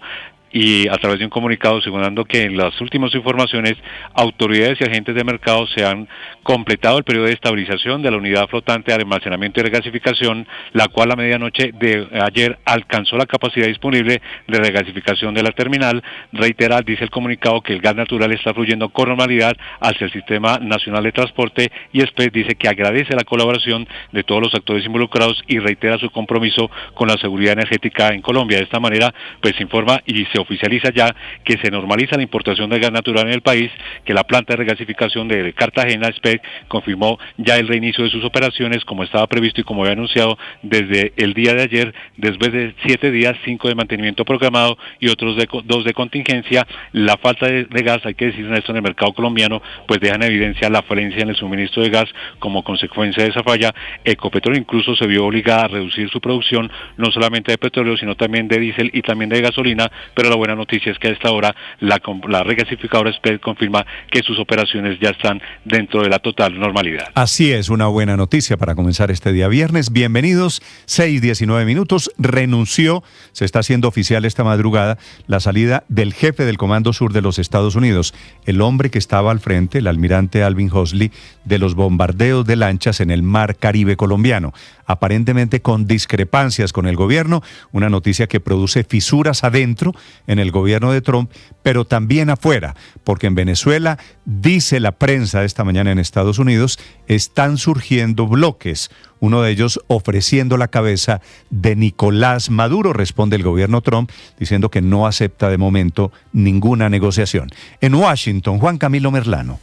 y a través de un comunicado asegurando que en las últimas informaciones autoridades y agentes de mercado se han completado el periodo de estabilización de la unidad flotante de almacenamiento y regasificación, la cual a medianoche de ayer alcanzó la capacidad disponible de regasificación de la terminal. Reitera, dice el comunicado, que el gas natural está fluyendo con normalidad hacia el Sistema Nacional de Transporte, y SPEC dice que agradece la colaboración de todos los actores involucrados y reitera su compromiso con la seguridad energética en Colombia. De esta manera, pues se informa y se oficializa ya que se normaliza la importación de gas natural en el país, que la planta de regasificación de Cartagena, SPEC, confirmó ya el reinicio de sus operaciones como estaba previsto y como había anunciado desde el día de ayer, después de 7 días, 5 de mantenimiento programado y otros 2 de contingencia. La falta de gas, hay que decir esto, en el mercado colombiano, pues deja en evidencia la falencia en el suministro de gas. Como consecuencia de esa falla, Ecopetrol incluso se vio obligada a reducir su producción, no solamente de petróleo, sino también de diésel y también de gasolina, pero pero la buena noticia es que a esta hora la regasificadora SPEC confirma que sus operaciones ya están dentro de la total normalidad. Así es, una buena noticia para comenzar este día viernes. Bienvenidos, 6:19 minutos. Renunció, se está haciendo oficial esta madrugada, la salida del jefe del Comando Sur de los Estados Unidos, el hombre que estaba al frente, el almirante Alvin Hoxley, de los bombardeos de lanchas en el Mar Caribe colombiano, aparentemente con discrepancias con el gobierno, una noticia que produce fisuras adentro en el gobierno de Trump, pero también afuera, porque en Venezuela, dice la prensa esta mañana en Estados Unidos, están surgiendo bloques, uno de ellos ofreciendo la cabeza de Nicolás Maduro, responde el gobierno Trump, diciendo que no acepta de momento ninguna negociación. En Washington, Juan Camilo Merlano.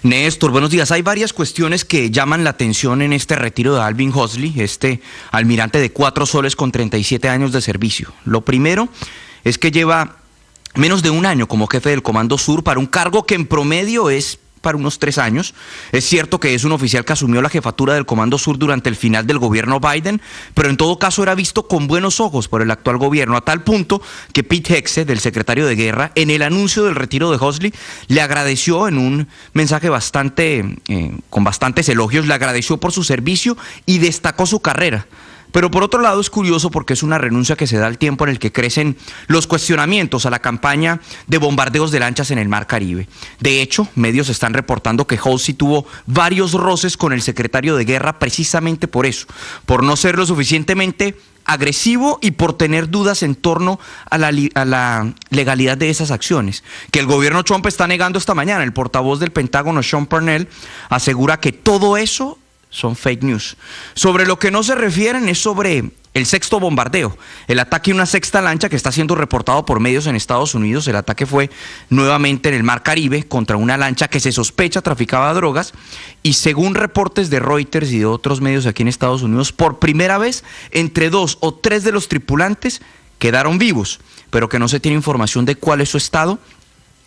Néstor, buenos días. Hay varias cuestiones que llaman la atención en este retiro de Alvin Hoxley, este almirante de 4 soles con 37 años de servicio. Lo primero es que lleva menos de un año como jefe del Comando Sur para un cargo que en promedio es para unos 3 años. Es cierto que es un oficial que asumió la jefatura del Comando Sur durante el final del gobierno Biden, pero en todo caso era visto con buenos ojos por el actual gobierno, a tal punto que Pete Hegseth, del secretario de Guerra, en el anuncio del retiro de Hoxley, le agradeció en un mensaje con bastantes elogios, le agradeció por su servicio y destacó su carrera. Pero por otro lado es curioso porque es una renuncia que se da al tiempo en el que crecen los cuestionamientos a la campaña de bombardeos de lanchas en el Mar Caribe. De hecho, medios están reportando que Hoxley tuvo varios roces con el secretario de Guerra precisamente por eso, por no ser lo suficientemente agresivo y por tener dudas en torno a la legalidad de esas acciones, que el gobierno Trump está negando esta mañana. El portavoz del Pentágono, Sean Parnell, asegura que todo eso son fake news. Sobre lo que no se refieren es sobre el 6º bombardeo, el ataque a una 6ª lancha que está siendo reportado por medios en Estados Unidos. El ataque fue nuevamente en el Mar Caribe contra una lancha que se sospecha traficaba drogas y según reportes de Reuters y de otros medios aquí en Estados Unidos, por primera vez entre 2 o 3 de los tripulantes quedaron vivos, pero que no se tiene información de cuál es su estado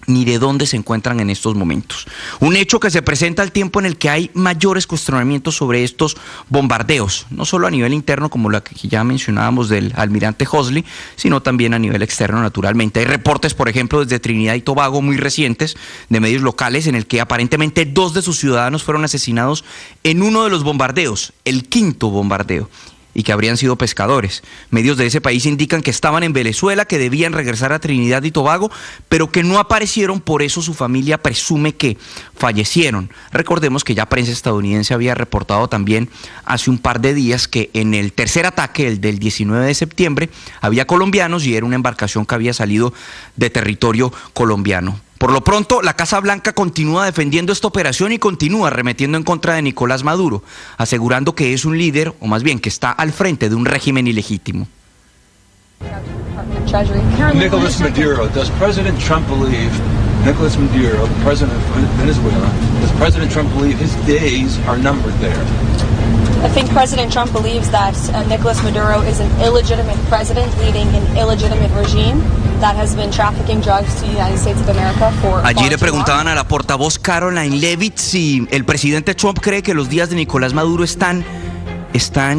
ni de dónde se encuentran en estos momentos. Un hecho que se presenta al tiempo en el que hay mayores cuestionamientos sobre estos bombardeos, no solo a nivel interno como lo que ya mencionábamos del almirante Hoxley, sino también a nivel externo naturalmente. Hay reportes, por ejemplo, desde Trinidad y Tobago muy recientes de medios locales en el que aparentemente 2 de sus ciudadanos fueron asesinados en uno de los bombardeos, el 5º bombardeo, y que habrían sido pescadores. Medios de ese país indican que estaban en Venezuela, que debían regresar a Trinidad y Tobago, pero que no aparecieron, por eso su familia presume que fallecieron. Recordemos que ya prensa estadounidense había reportado también hace un par de días que en el tercer ataque, el del 19 de septiembre, había colombianos y era una embarcación que había salido de territorio colombiano. Por lo pronto, la Casa Blanca continúa defendiendo esta operación y continúa arremetiendo en contra de Nicolás Maduro, asegurando que es un líder, o más bien que está al frente de un régimen ilegítimo. Nicolás Maduro, does President Trump believe, Nicolás Maduro, the president of Venezuela, does President Trump believe his days are numbered there? I think President Trump believes that Nicolás Maduro is an illegitimate president leading an illegitimate regime that has been trafficking drugs to the United States of America for Allí le preguntaban a la portavoz Caroline Leavitt si el presidente Trump cree que los días de Nicolás Maduro están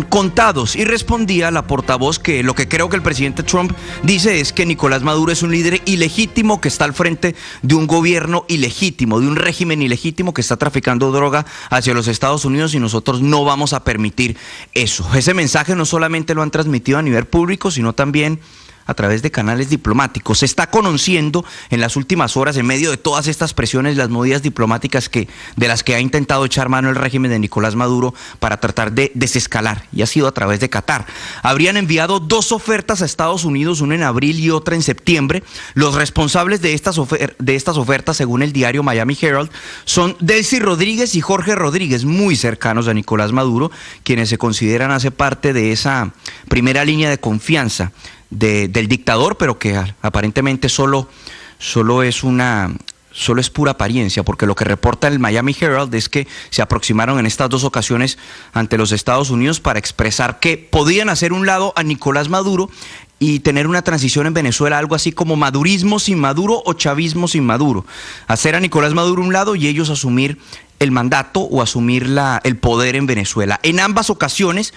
contados, y respondía la portavoz que lo que creo que el presidente Trump dice es que Nicolás Maduro es un líder ilegítimo que está al frente de un gobierno ilegítimo, de un régimen ilegítimo que está traficando droga hacia los Estados Unidos y nosotros no vamos a permitir eso. Ese mensaje no solamente lo han transmitido a nivel público, sino también a través de canales diplomáticos. Se está conociendo en las últimas horas, en medio de todas estas presiones, las medidas diplomáticas de las que ha intentado echar mano el régimen de Nicolás Maduro para tratar de desescalar, y ha sido a través de Qatar. Habrían enviado 2 ofertas a Estados Unidos, una en abril y otra en septiembre. Los responsables de estas ofertas, según el diario Miami Herald, son Delcy Rodríguez y Jorge Rodríguez, muy cercanos a Nicolás Maduro, quienes se consideran hace parte de esa primera línea de confianza del dictador, pero que aparentemente solo es pura apariencia, porque lo que reporta el Miami Herald es que se aproximaron en estas 2 ocasiones ante los Estados Unidos para expresar que podían hacer un lado a Nicolás Maduro y tener una transición en Venezuela, algo así como madurismo sin Maduro o chavismo sin Maduro. Hacer a Nicolás Maduro un lado y ellos asumir el mandato o asumir el poder en Venezuela. En ambas ocasiones,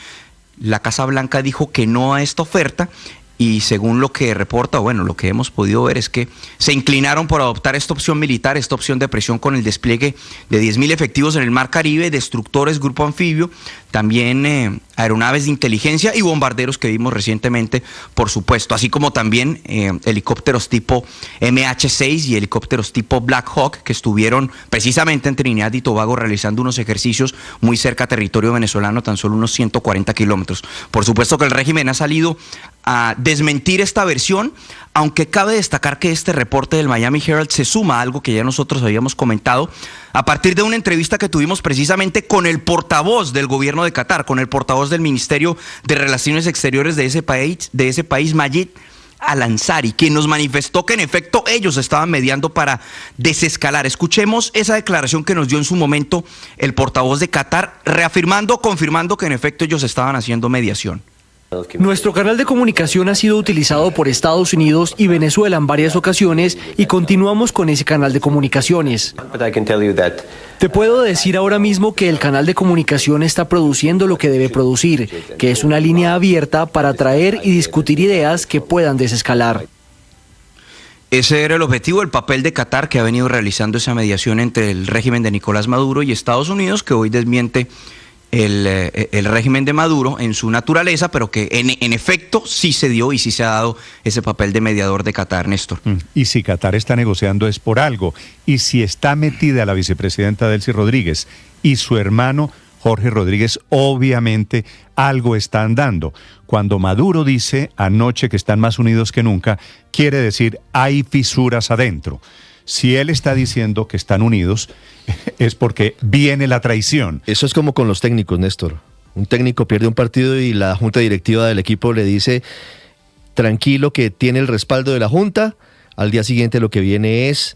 la Casa Blanca dijo que no a esta oferta, y según lo que reporta, bueno, lo que hemos podido ver es que se inclinaron por adoptar esta opción militar, esta opción de presión con el despliegue de 10.000 efectivos en el Mar Caribe, destructores, grupo anfibio, también aeronaves de inteligencia y bombarderos que vimos recientemente, por supuesto, así como también helicópteros tipo MH-6 y helicópteros tipo Black Hawk que estuvieron precisamente en Trinidad y Tobago realizando unos ejercicios muy cerca a territorio venezolano, tan solo unos 140 kilómetros. Por supuesto que el régimen ha salido a desmentir esta versión, aunque cabe destacar que este reporte del Miami Herald se suma a algo que ya nosotros habíamos comentado a partir de una entrevista que tuvimos precisamente con el portavoz del gobierno de Qatar, con el portavoz del Ministerio de Relaciones Exteriores de ese país, Majid Al-Ansari, quien nos manifestó que en efecto ellos estaban mediando para desescalar. Escuchemos esa declaración que nos dio en su momento el portavoz de Qatar, reafirmando, confirmando que en efecto ellos estaban haciendo mediación. Nuestro canal de comunicación ha sido utilizado por Estados Unidos y Venezuela en varias ocasiones y continuamos con ese canal de comunicaciones. Te puedo decir ahora mismo que el canal de comunicación está produciendo lo que debe producir, que es una línea abierta para traer y discutir ideas que puedan desescalar. Ese era el objetivo, el papel de Qatar, que ha venido realizando esa mediación entre el régimen de Nicolás Maduro y Estados Unidos, que hoy desmiente el régimen de Maduro en su naturaleza, pero que en efecto sí se dio y sí se ha dado ese papel de mediador de Qatar, Néstor. Y si Qatar está negociando es por algo, y si está metida la vicepresidenta Delcy Rodríguez y su hermano Jorge Rodríguez, obviamente algo están dando. Cuando Maduro dice anoche que están más unidos que nunca, quiere decir hay fisuras adentro. Si él está diciendo que están unidos, es porque viene la traición. Eso es como con los técnicos, Néstor. Un técnico pierde un partido y la junta directiva del equipo le dice, tranquilo que tiene el respaldo de la junta, al día siguiente lo que viene es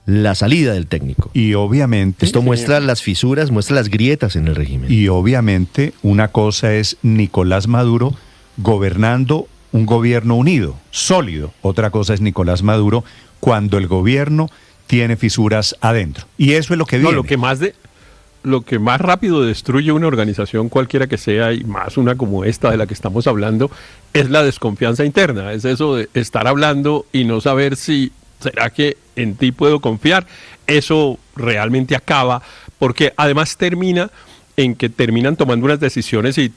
la salida del técnico. Y obviamente... Esto muestra las fisuras, muestra las grietas en el régimen. Y obviamente una cosa es Nicolás Maduro gobernando un gobierno unido, sólido. Otra cosa es Nicolás Maduro cuando el gobierno tiene fisuras adentro. Y eso es lo que viene. No, lo que más rápido destruye una organización cualquiera que sea, y más una como esta de la que estamos hablando, es la desconfianza interna. Es eso de estar hablando y no saber si será que en ti puedo confiar. Eso realmente acaba, porque además termina en que terminan tomando unas decisiones y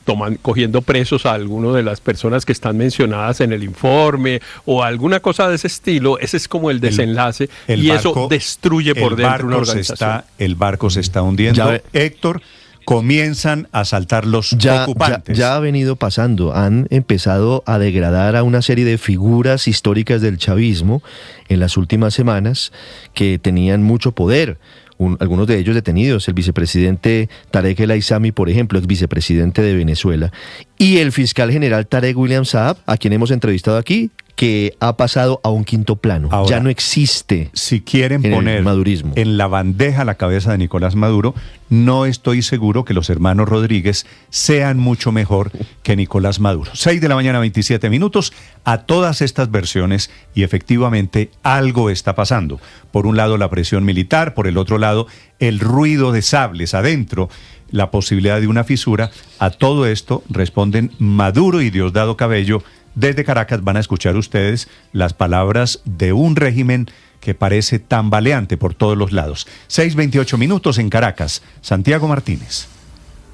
cogiendo presos a alguno de las personas que están mencionadas en el informe o alguna cosa de ese estilo. Ese es como el desenlace y eso destruye por dentro una organización. El barco se está hundiendo. Héctor, comienzan a saltar los ocupantes. Ya ha venido pasando. Han empezado a degradar a una serie de figuras históricas del chavismo en las últimas semanas que tenían mucho poder. Algunos de ellos detenidos, el vicepresidente Tarek El Aissami, por ejemplo, ex vicepresidente de Venezuela, y el fiscal general Tarek William Saab, a quien hemos entrevistado aquí, que ha pasado a un quinto plano. Ahora, ya no existe. Si quieren poner madurismo en la bandeja la cabeza de Nicolás Maduro, no estoy seguro que los hermanos Rodríguez sean mucho mejor que Nicolás Maduro. 6 de la mañana, 27 minutos, a todas estas versiones, y efectivamente algo está pasando. Por un lado la presión militar, por el otro lado el ruido de sables adentro, la posibilidad de una fisura. A todo esto responden Maduro y Diosdado Cabello. Desde Caracas van a escuchar ustedes las palabras de un régimen que parece tambaleante por todos los lados. 6:28 minutos en Caracas. Santiago Martínez.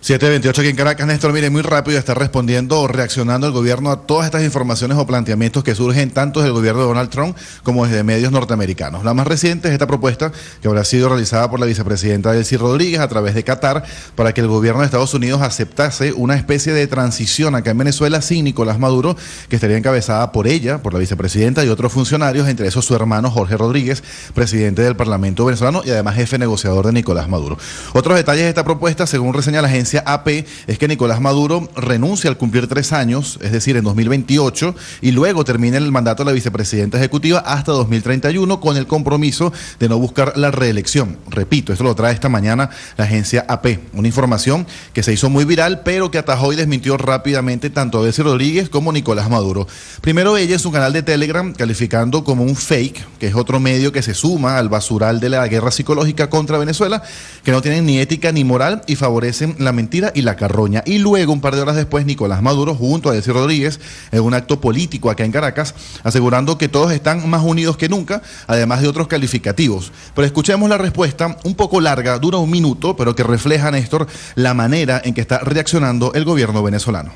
7:28 aquí en Caracas. Néstor, mire, muy rápido está respondiendo o reaccionando el gobierno a todas estas informaciones o planteamientos que surgen tanto del gobierno de Donald Trump como desde medios norteamericanos. La más reciente es esta propuesta que habrá sido realizada por la vicepresidenta Delcy Rodríguez a través de Qatar para que el gobierno de Estados Unidos aceptase una especie de transición acá en Venezuela sin Nicolás Maduro, que estaría encabezada por ella, por la vicepresidenta y otros funcionarios, entre esos su hermano Jorge Rodríguez, presidente del Parlamento venezolano y además jefe negociador de Nicolás Maduro. Otros detalles de esta propuesta, según reseña la agencia AP, es que Nicolás Maduro renuncia al cumplir 3 años, es decir, en 2028, y luego termina el mandato de la vicepresidenta ejecutiva hasta 2031 con el compromiso de no buscar la reelección. Repito, esto lo trae esta mañana la agencia AP, una información que se hizo muy viral, pero que atajó y desmintió rápidamente tanto a Delcy Rodríguez como Nicolás Maduro. Primero ella en su canal de Telegram, calificando como un fake, que es otro medio que se suma al basural de la guerra psicológica contra Venezuela, que no tienen ni ética ni moral y favorecen la mentira mentira y la carroña. Y luego, un par de horas después, Nicolás Maduro, junto a Delcy Rodríguez, en un acto político acá en Caracas, asegurando que todos están más unidos que nunca, además de otros calificativos. Pero escuchemos la respuesta, un poco larga, dura 1 minuto, pero que refleja, Néstor, la manera en que está reaccionando el gobierno venezolano.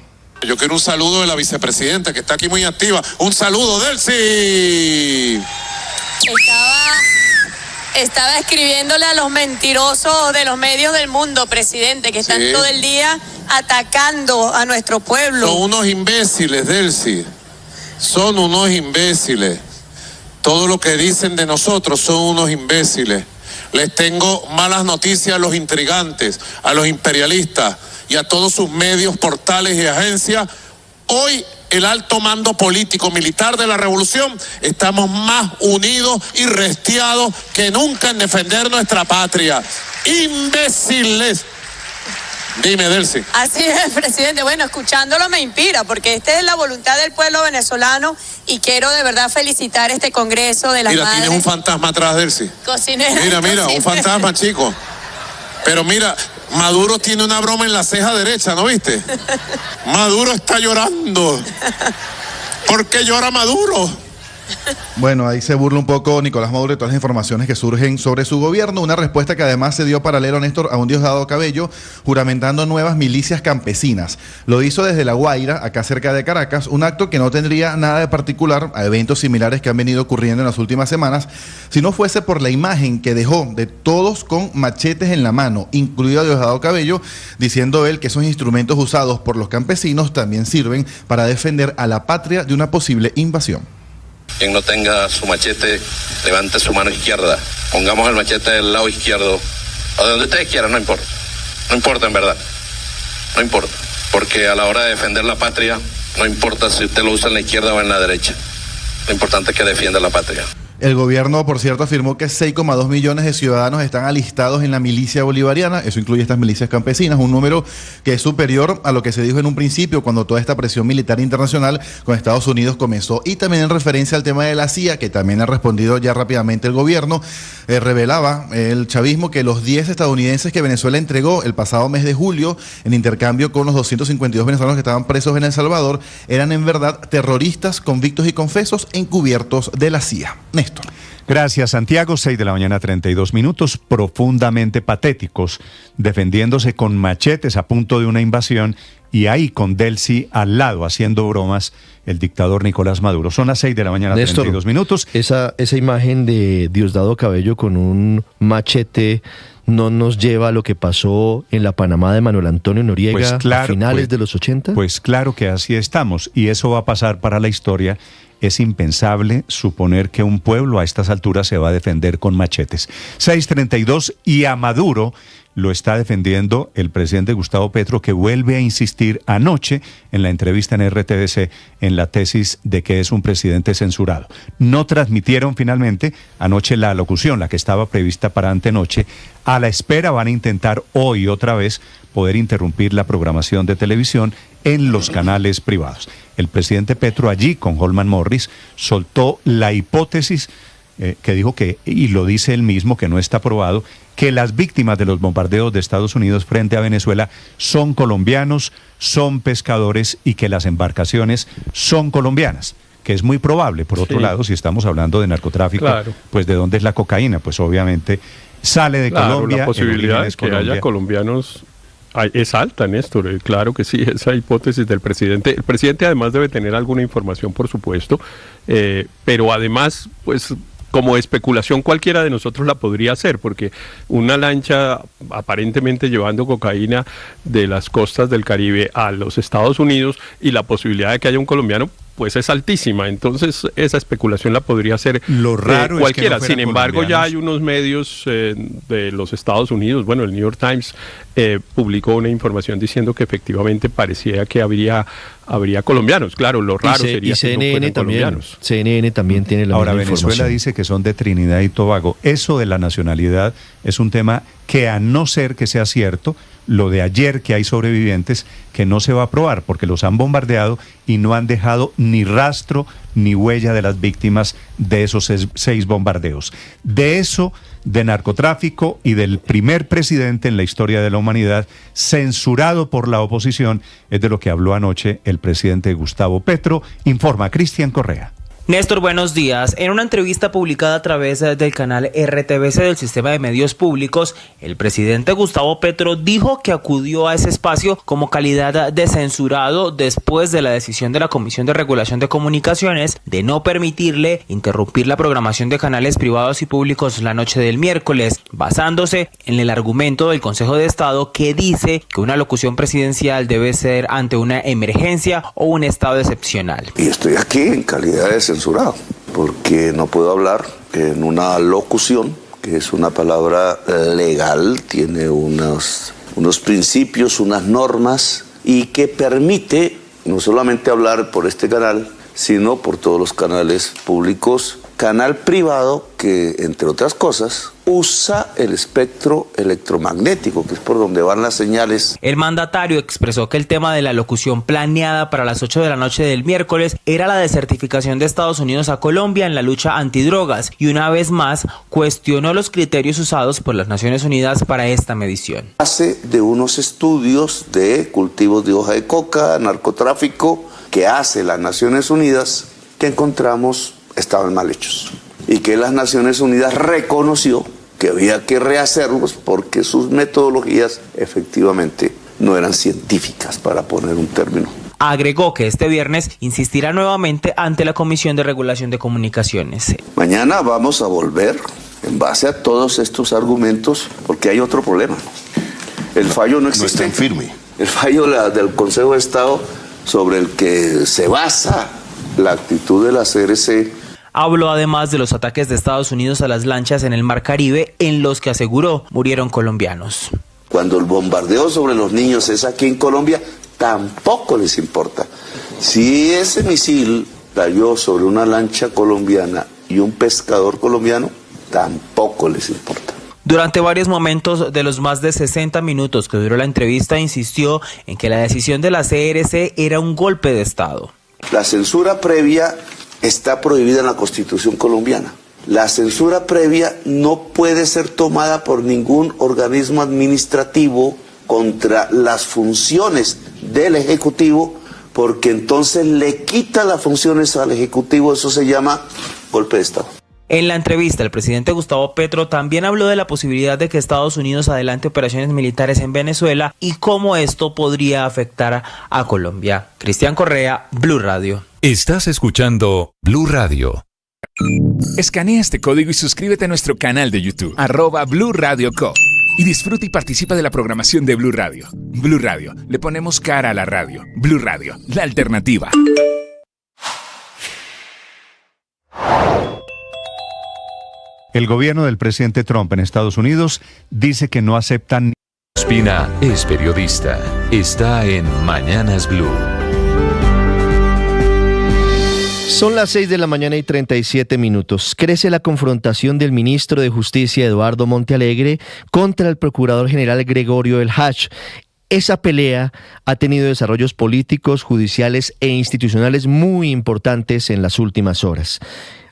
Yo quiero un saludo de la vicepresidenta, que está aquí muy activa. ¡Un saludo, Delcy! Estaba escribiéndole a los mentirosos de los medios del mundo, presidente, que están todo el día atacando a nuestro pueblo. Son unos imbéciles, Delcy. Son unos imbéciles. Todo lo que dicen de nosotros son unos imbéciles. Les tengo malas noticias a los intrigantes, a los imperialistas y a todos sus medios, portales y agencias. Hoy el alto mando político militar de la revolución estamos más unidos y restiados que nunca en defender nuestra patria. ¡Imbéciles! Dime, Delcy. Así es, presidente. Bueno, escuchándolo me inspira, porque esta es la voluntad del pueblo venezolano y quiero de verdad felicitar este Congreso de las Madres. Mira, tienes un fantasma atrás, Delcy. Cocinera. Mira, un fantasma, chico. Pero mira, Maduro tiene una broma en la ceja derecha, ¿no viste? Maduro está llorando. ¿Por qué llora Maduro? Bueno, ahí se burla un poco Nicolás Maduro de todas las informaciones que surgen sobre su gobierno. Una respuesta que además se dio paralelo, Néstor, a un Diosdado Cabello, juramentando nuevas milicias campesinas. Lo hizo desde La Guaira, acá cerca de Caracas, un acto que no tendría nada de particular a eventos similares que han venido ocurriendo en las últimas semanas, si no fuese por la imagen que dejó de todos con machetes en la mano, incluido a Diosdado Cabello, diciendo él que esos instrumentos usados por los campesinos también sirven para defender a la patria de una posible invasión. Quien no tenga su machete, levante su mano izquierda. Pongamos el machete del lado izquierdo, o de donde ustedes quieran, no importa. No importa, en verdad. No importa. Porque a la hora de defender la patria, no importa si usted lo usa en la izquierda o en la derecha. Lo importante es que defienda la patria. El gobierno, por cierto, afirmó que 6,2 millones de ciudadanos están alistados en la milicia bolivariana. Eso incluye estas milicias campesinas, un número que es superior a lo que se dijo en un principio cuando toda esta presión militar internacional con Estados Unidos comenzó. Y también en referencia al tema de la CIA, que también ha respondido ya rápidamente el gobierno, revelaba el chavismo que los 10 estadounidenses que Venezuela entregó el pasado mes de julio en intercambio con los 252 venezolanos que estaban presos en El Salvador eran en verdad terroristas convictos y confesos encubiertos de la CIA. Néstor. Gracias, Santiago. 6:32 a.m, profundamente patéticos, defendiéndose con machetes a punto de una invasión y ahí con Delcy al lado haciendo bromas el dictador Nicolás Maduro. Son las 6:32 a.m. Esa imagen de Diosdado Cabello con un machete no nos lleva a lo que pasó en la Panamá de Manuel Antonio Noriega a finales de los 80. Pues claro que así estamos y eso va a pasar para la historia. Es impensable suponer que un pueblo a estas alturas se va a defender con machetes. 6:32 y a Maduro lo está defendiendo el presidente Gustavo Petro, que vuelve a insistir anoche en la entrevista en RTBC en la tesis de que es un presidente censurado. No transmitieron finalmente anoche la alocución, la que estaba prevista para antenoche. A la espera van a intentar hoy otra vez poder interrumpir la programación de televisión en los canales privados. El presidente Petro allí con Holman Morris soltó la hipótesis que dijo que, y lo dice él mismo, que no está probado, que las víctimas de los bombardeos de Estados Unidos frente a Venezuela son colombianos, son pescadores y que las embarcaciones son colombianas, que es muy probable. Por otro lado, si estamos hablando de narcotráfico, pues ¿de dónde es la cocaína? Pues obviamente sale de Colombia. La posibilidad de que haya colombianos es alta, Néstor. Claro que sí, esa hipótesis del presidente. El presidente además debe tener alguna información, por supuesto, pero además, pues como especulación cualquiera de nosotros la podría hacer, porque una lancha aparentemente llevando cocaína de las costas del Caribe a los Estados Unidos y la posibilidad de que haya un colombiano, pues es altísima. Entonces esa especulación la podría hacer cualquiera. Sin embargo, ya hay unos medios de los Estados Unidos, bueno, el New York Times publicó una información diciendo que efectivamente parecía que habría colombianos. Claro, lo raro sería que no fueran colombianos. CNN también tiene la misma información. Venezuela dice que son de Trinidad y Tobago. Eso de la nacionalidad es un tema que, a no ser que sea cierto, lo de ayer que hay sobrevivientes, que no se va a probar porque los han bombardeado y no han dejado ni rastro ni huella de las víctimas de esos 6 bombardeos. De eso, de narcotráfico y del primer presidente en la historia de la humanidad censurado por la oposición, es de lo que habló anoche el presidente Gustavo Petro, informa Cristian Correa. Néstor, buenos días. En una entrevista publicada a través del canal RTBC del Sistema de Medios Públicos, el presidente Gustavo Petro dijo que acudió a ese espacio como calidad de censurado después de la decisión de la Comisión de Regulación de Comunicaciones de no permitirle interrumpir la programación de canales privados y públicos la noche del miércoles, basándose en el argumento del Consejo de Estado que dice que una locución presidencial debe ser ante una emergencia o un estado excepcional. Y estoy aquí en calidad de censurado, porque no puedo hablar en una locución, que es una palabra legal, tiene unos principios, unas normas, y que permite no solamente hablar por este canal, sino por todos los canales públicos, canal privado que, entre otras cosas, usa el espectro electromagnético, que es por donde van las señales. El mandatario expresó que el tema de la locución planeada para las 8 de la noche del miércoles era la desertificación de Estados Unidos a Colombia en la lucha antidrogas y una vez más cuestionó los criterios usados por las Naciones Unidas para esta medición. Hace de unos estudios de cultivos de hoja de coca, narcotráfico, que hace las Naciones Unidas, que encontramos estaban mal hechos y que las Naciones Unidas reconoció que había que rehacerlos porque sus metodologías efectivamente no eran científicas, para poner un término. Agregó que este viernes insistirá nuevamente ante la Comisión de Regulación de Comunicaciones. Mañana vamos a volver en base a todos estos argumentos, porque hay otro problema. El fallo no existe. No está en firme. El fallo del Consejo de Estado sobre el que se basa la actitud de la CRC. Habló además de los ataques de Estados Unidos a las lanchas en el Mar Caribe, en los que aseguró murieron colombianos. Cuando el bombardeo sobre los niños es aquí en Colombia, tampoco les importa. Si ese misil cayó sobre una lancha colombiana y un pescador colombiano, tampoco les importa. Durante varios momentos de los más de 60 minutos que duró la entrevista, insistió en que la decisión de la CRC era un golpe de Estado. La censura previa está prohibida en la Constitución colombiana. La censura previa no puede ser tomada por ningún organismo administrativo contra las funciones del Ejecutivo, porque entonces le quita las funciones al Ejecutivo. Eso se llama golpe de Estado. En la entrevista, el presidente Gustavo Petro también habló de la posibilidad de que Estados Unidos adelante operaciones militares en Venezuela y cómo esto podría afectar a Colombia. Cristian Correa, Blue Radio. Estás escuchando Blue Radio. Escanea este código y suscríbete a nuestro canal de YouTube, @Blue Radio Co. Y disfruta y participa de la programación de Blue Radio. Blue Radio, le ponemos cara a la radio. Blue Radio, la alternativa. El gobierno del presidente Trump en Estados Unidos dice que no aceptan. Espina es periodista. Está en Mañanas Blue. Son las 6 de la mañana y 37 minutos. Crece la confrontación del ministro de Justicia, Eduardo Montealegre, contra el procurador general Gregorio El Hach. Esa pelea ha tenido desarrollos políticos, judiciales e institucionales muy importantes en las últimas horas.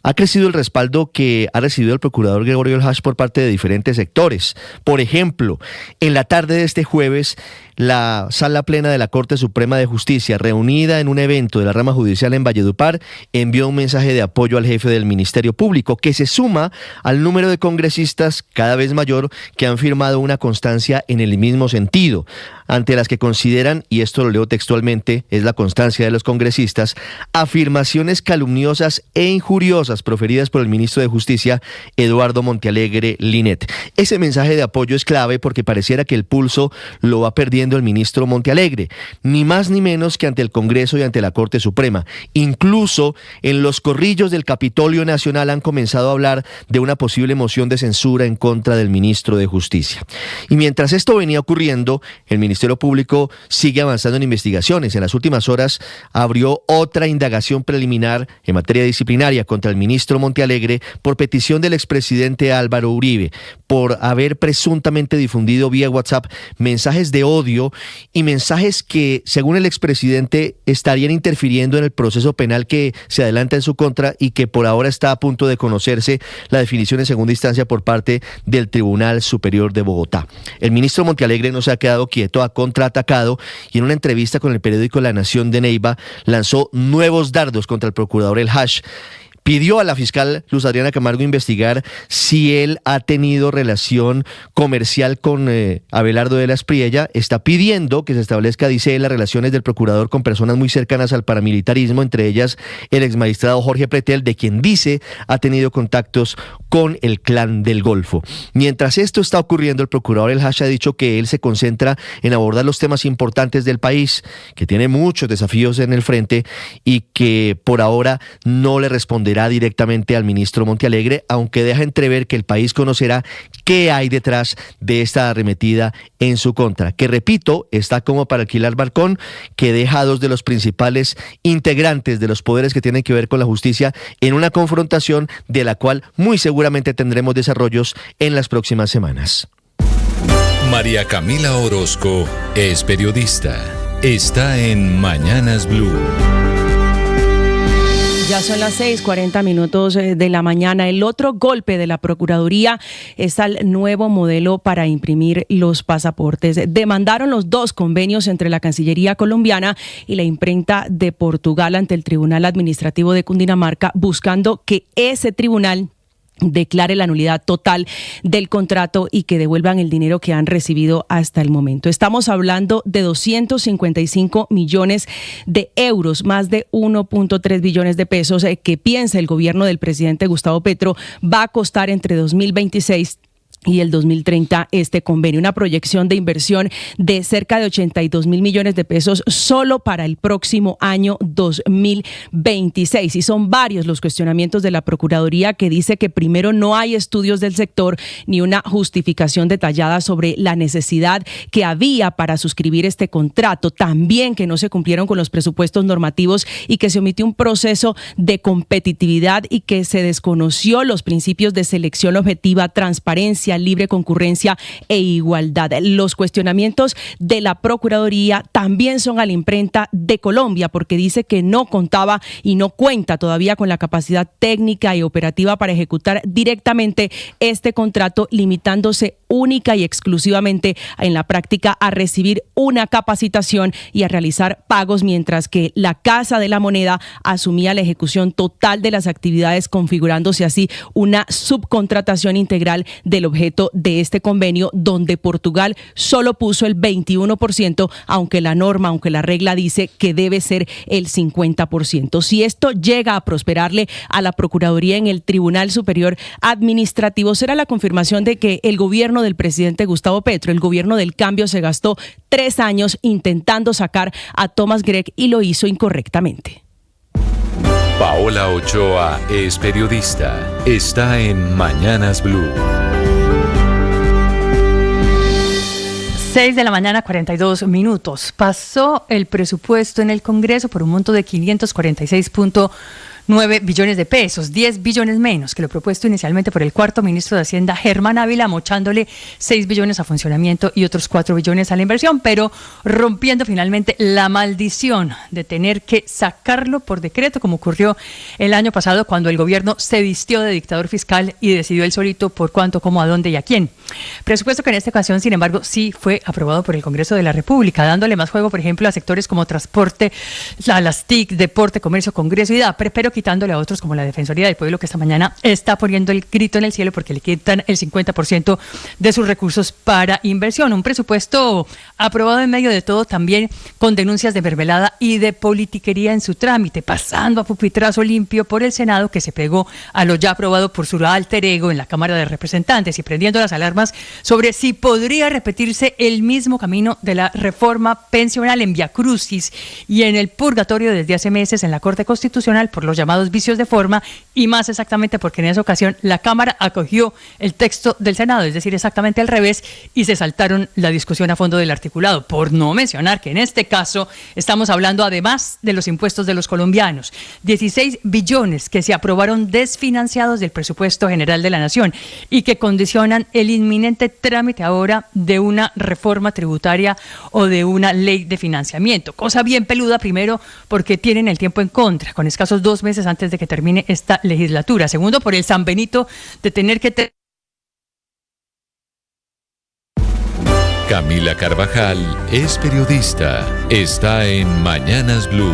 Ha crecido el respaldo que ha recibido el procurador Gregorio El Hach por parte de diferentes sectores. Por ejemplo, en la tarde de este jueves, la Sala Plena de la Corte Suprema de Justicia, reunida en un evento de la rama judicial en Valledupar, envió un mensaje de apoyo al jefe del Ministerio Público, que se suma al número de congresistas cada vez mayor que han firmado una constancia en el mismo sentido, ante las que consideran, y esto lo leo textualmente, es la constancia de los congresistas, afirmaciones calumniosas e injuriosas proferidas por el ministro de Justicia, Eduardo Montealegre Linet. Ese mensaje de apoyo es clave porque pareciera que el pulso lo va perdiendo el ministro Montealegre, ni más ni menos que ante el Congreso y ante la Corte Suprema. Incluso en los corrillos del Capitolio Nacional han comenzado a hablar de una posible moción de censura en contra del ministro de Justicia. Y mientras esto venía ocurriendo, el Ministerio Público sigue avanzando en investigaciones. En las últimas horas abrió otra indagación preliminar en materia disciplinaria contra el ministro Montealegre por petición del expresidente Álvaro Uribe, por haber presuntamente difundido vía WhatsApp mensajes de odio audio y mensajes que, según el expresidente, estarían interfiriendo en el proceso penal que se adelanta en su contra y que por ahora está a punto de conocerse la definición en segunda instancia por parte del Tribunal Superior de Bogotá. El ministro Montealegre no se ha quedado quieto, ha contraatacado y en una entrevista con el periódico La Nación de Neiva lanzó nuevos dardos contra el procurador El Hash. Pidió a la fiscal Luz Adriana Camargo investigar si él ha tenido relación comercial con Abelardo de la Espriella. Está pidiendo que se establezca, dice él, las relaciones del procurador con personas muy cercanas al paramilitarismo, entre ellas el exmagistrado Jorge Pretel, de quien dice ha tenido contactos con el Clan del Golfo. Mientras esto está ocurriendo, el procurador El Hash ha dicho que él se concentra en abordar los temas importantes del país, que tiene muchos desafíos en el frente y que por ahora no le responderá directamente al ministro Montealegre, aunque deja entrever que el país conocerá qué hay detrás de esta arremetida en su contra, que repito, está como para alquilar balcón, que deja a dos de los principales integrantes de los poderes que tienen que ver con la justicia en una confrontación de la cual muy seguramente tendremos desarrollos en las próximas semanas. María Camila Orozco es periodista. Está en Mañanas Blue. Ya son las 6:40 de la mañana. El otro golpe de la Procuraduría es al nuevo modelo para imprimir los pasaportes. Demandaron los dos convenios entre la Cancillería colombiana y la imprenta de Portugal ante el Tribunal Administrativo de Cundinamarca, buscando que ese tribunal declare la nulidad total del contrato y que devuelvan el dinero que han recibido hasta el momento. Estamos hablando de 255 millones de euros, más de 1.3 billones de pesos que piensa el gobierno del presidente Gustavo Petro va a costar entre 2026 y el 2030 este convenio, una proyección de inversión de cerca de 82 mil millones de pesos solo para el próximo año 2026. Y son varios los cuestionamientos de la Procuraduría, que dice que primero no hay estudios del sector ni una justificación detallada sobre la necesidad que había para suscribir este contrato, también que no se cumplieron con los presupuestos normativos y que se omitió un proceso de competitividad y que se desconoció los principios de selección objetiva, transparencia, libre concurrencia e igualdad. Los cuestionamientos de la Procuraduría también son a la imprenta de Colombia, porque dice que no contaba y no cuenta todavía con la capacidad técnica y operativa para ejecutar directamente este contrato, limitándose única y exclusivamente en la práctica a recibir una capacitación y a realizar pagos, mientras que la Casa de la Moneda asumía la ejecución total de las actividades, configurándose así una subcontratación integral del objeto de este convenio, donde Portugal solo puso el 21%, aunque la norma, aunque la regla dice que debe ser el 50%. Si esto llega a prosperarle a la Procuraduría en el Tribunal Superior Administrativo, será la confirmación de que el gobierno del presidente Gustavo Petro, el gobierno del cambio, se gastó 3 años intentando sacar a Thomas Gregg y lo hizo incorrectamente. Paola Ochoa es periodista. Está en Mañanas Blue. 6 de la mañana, 42 minutos. Pasó el presupuesto en el Congreso por un monto de 546.9 billones de pesos, 10 billones menos que lo propuesto inicialmente por el cuarto ministro de Hacienda, Germán Ávila, mochándole 6 billones a funcionamiento y otros 4 billones a la inversión, pero rompiendo finalmente la maldición de tener que sacarlo por decreto, como ocurrió el año pasado cuando el gobierno se vistió de dictador fiscal y decidió él solito por cuánto, cómo, a dónde y a quién. Presupuesto que en esta ocasión, sin embargo, sí fue aprobado por el Congreso de la República, dándole más juego, por ejemplo, a sectores como transporte, a las TIC, deporte, comercio, Congreso y DAPRE, pero quitándole a otros como la Defensoría del Pueblo, que esta mañana está poniendo el grito en el cielo porque le quitan el 50% de sus recursos para inversión. Un presupuesto aprobado en medio de todo, también con denuncias de mermelada y de politiquería en su trámite, pasando a pupitrazo limpio por el Senado, que se pegó a lo ya aprobado por su alter ego en la Cámara de Representantes y prendiendo las alarmas sobre si podría repetirse el mismo camino de la reforma pensional en Vía Crucis y en el purgatorio desde hace meses en la Corte Constitucional por los llamados llamados vicios de forma, y más exactamente porque en esa ocasión la Cámara acogió el texto del Senado, es decir, exactamente al revés, y se saltaron la discusión a fondo del articulado, por no mencionar que en este caso estamos hablando además de los impuestos de los colombianos, 16 billones que se aprobaron desfinanciados del presupuesto general de la Nación y que condicionan el inminente trámite ahora de una reforma tributaria o de una ley de financiamiento, cosa bien peluda, primero porque tienen el tiempo en contra, con escasos 2 meses antes de que termine esta legislatura. Segundo, por el San Benito de tener que... Camila Carvajal es periodista. Está en Mañanas Blue.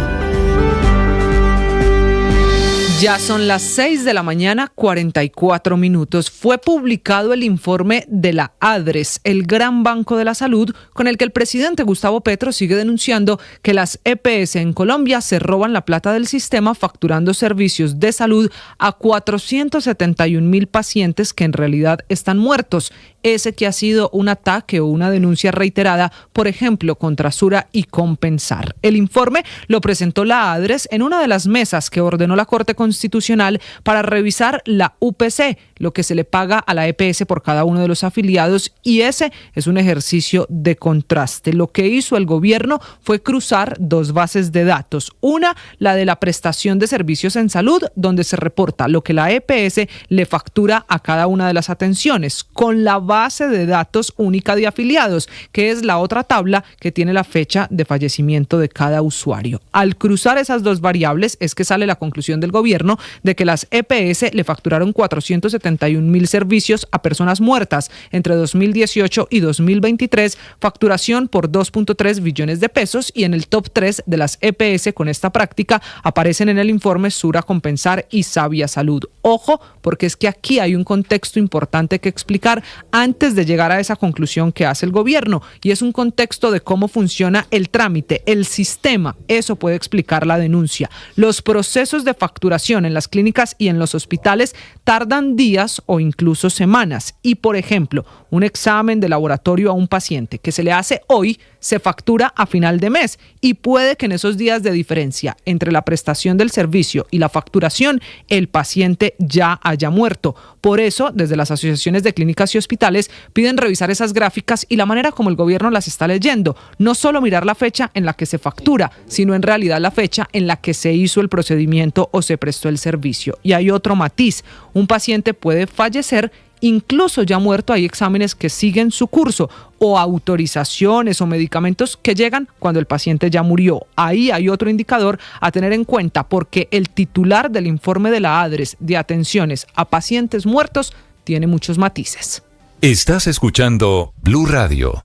Ya son las 6 de la mañana, 44 minutos. Fue publicado el informe de la ADRES, el gran banco de la salud, con el que el presidente Gustavo Petro sigue denunciando que las EPS en Colombia se roban la plata del sistema facturando servicios de salud a 471.000 pacientes que en realidad están muertos. Ese que ha sido un ataque o una denuncia reiterada, por ejemplo, contra Sura y Compensar. El informe lo presentó la ADRES en una de las mesas que ordenó la Corte Constitucional para revisar la UPC, lo que se le paga a la EPS por cada uno de los afiliados, y ese es un ejercicio de contraste. Lo que hizo el gobierno fue cruzar 2 bases de datos. Una, la de la prestación de servicios en salud, donde se reporta lo que la EPS le factura a cada una de las atenciones, con la base de datos única de afiliados, que es la otra tabla que tiene la fecha de fallecimiento de cada usuario. Al cruzar esas 2 variables es que sale la conclusión del gobierno de que las EPS le facturaron 471.000 servicios a personas muertas entre 2018 y 2023, facturación por 2.3 billones de pesos, y en el top 3 de las EPS con esta práctica aparecen en el informe Sura Compensar y Sabia Salud. Ojo, porque es que aquí hay un contexto importante que explicar antes de llegar a esa conclusión que hace el gobierno, y es un contexto de cómo funciona el trámite, el sistema. Eso puede explicar la denuncia. Los procesos de facturación en las clínicas y en los hospitales tardan días o incluso semanas, y por ejemplo, un examen de laboratorio a un paciente que se le hace hoy se factura a final de mes, y puede que en esos días de diferencia entre la prestación del servicio y la facturación el paciente ya haya muerto. Por eso, desde las asociaciones de clínicas y hospitales piden revisar esas gráficas y la manera como el gobierno las está leyendo. No solo mirar la fecha en la que se factura, sino en realidad la fecha en la que se hizo el procedimiento o se prestó el servicio. Y hay otro matiz: un paciente puede fallecer incluso ya muerto. Hay exámenes que siguen su curso, o autorizaciones o medicamentos que llegan cuando el paciente ya murió. Ahí hay otro indicador a tener en cuenta, porque el titular del informe de la ADRES de atenciones a pacientes muertos tiene muchos matices. Estás escuchando Blue Radio.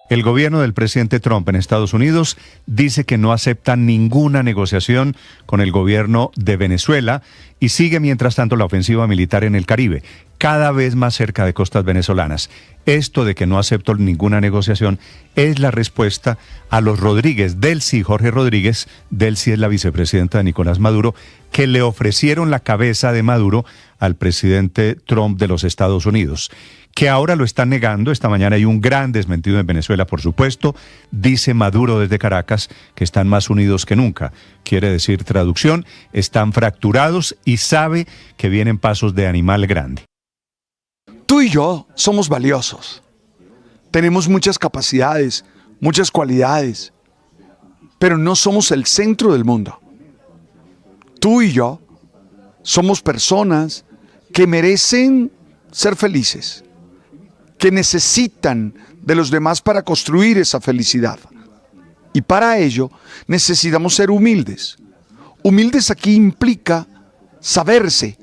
El gobierno del presidente Trump en Estados Unidos dice que no acepta ninguna negociación con el gobierno de Venezuela y sigue mientras tanto la ofensiva militar en el Caribe, cada vez más cerca de costas venezolanas. Esto de que no acepto ninguna negociación es la respuesta a los Rodríguez, Delcy, Jorge Rodríguez, Delcy es la vicepresidenta de Nicolás Maduro, que le ofrecieron la cabeza de Maduro al presidente Trump de los Estados Unidos, que ahora lo están negando. Esta mañana hay un gran desmentido en Venezuela, por supuesto. Dice Maduro desde Caracas que están más unidos que nunca. Quiere decir, traducción, están fracturados y sabe que vienen pasos de animal grande. Tú y yo somos valiosos. Tenemos muchas capacidades, muchas cualidades, pero no somos el centro del mundo. Tú y yo somos personas que merecen ser felices, que necesitan de los demás para construir esa felicidad. Y para ello necesitamos ser humildes. Humildes aquí implica saberse,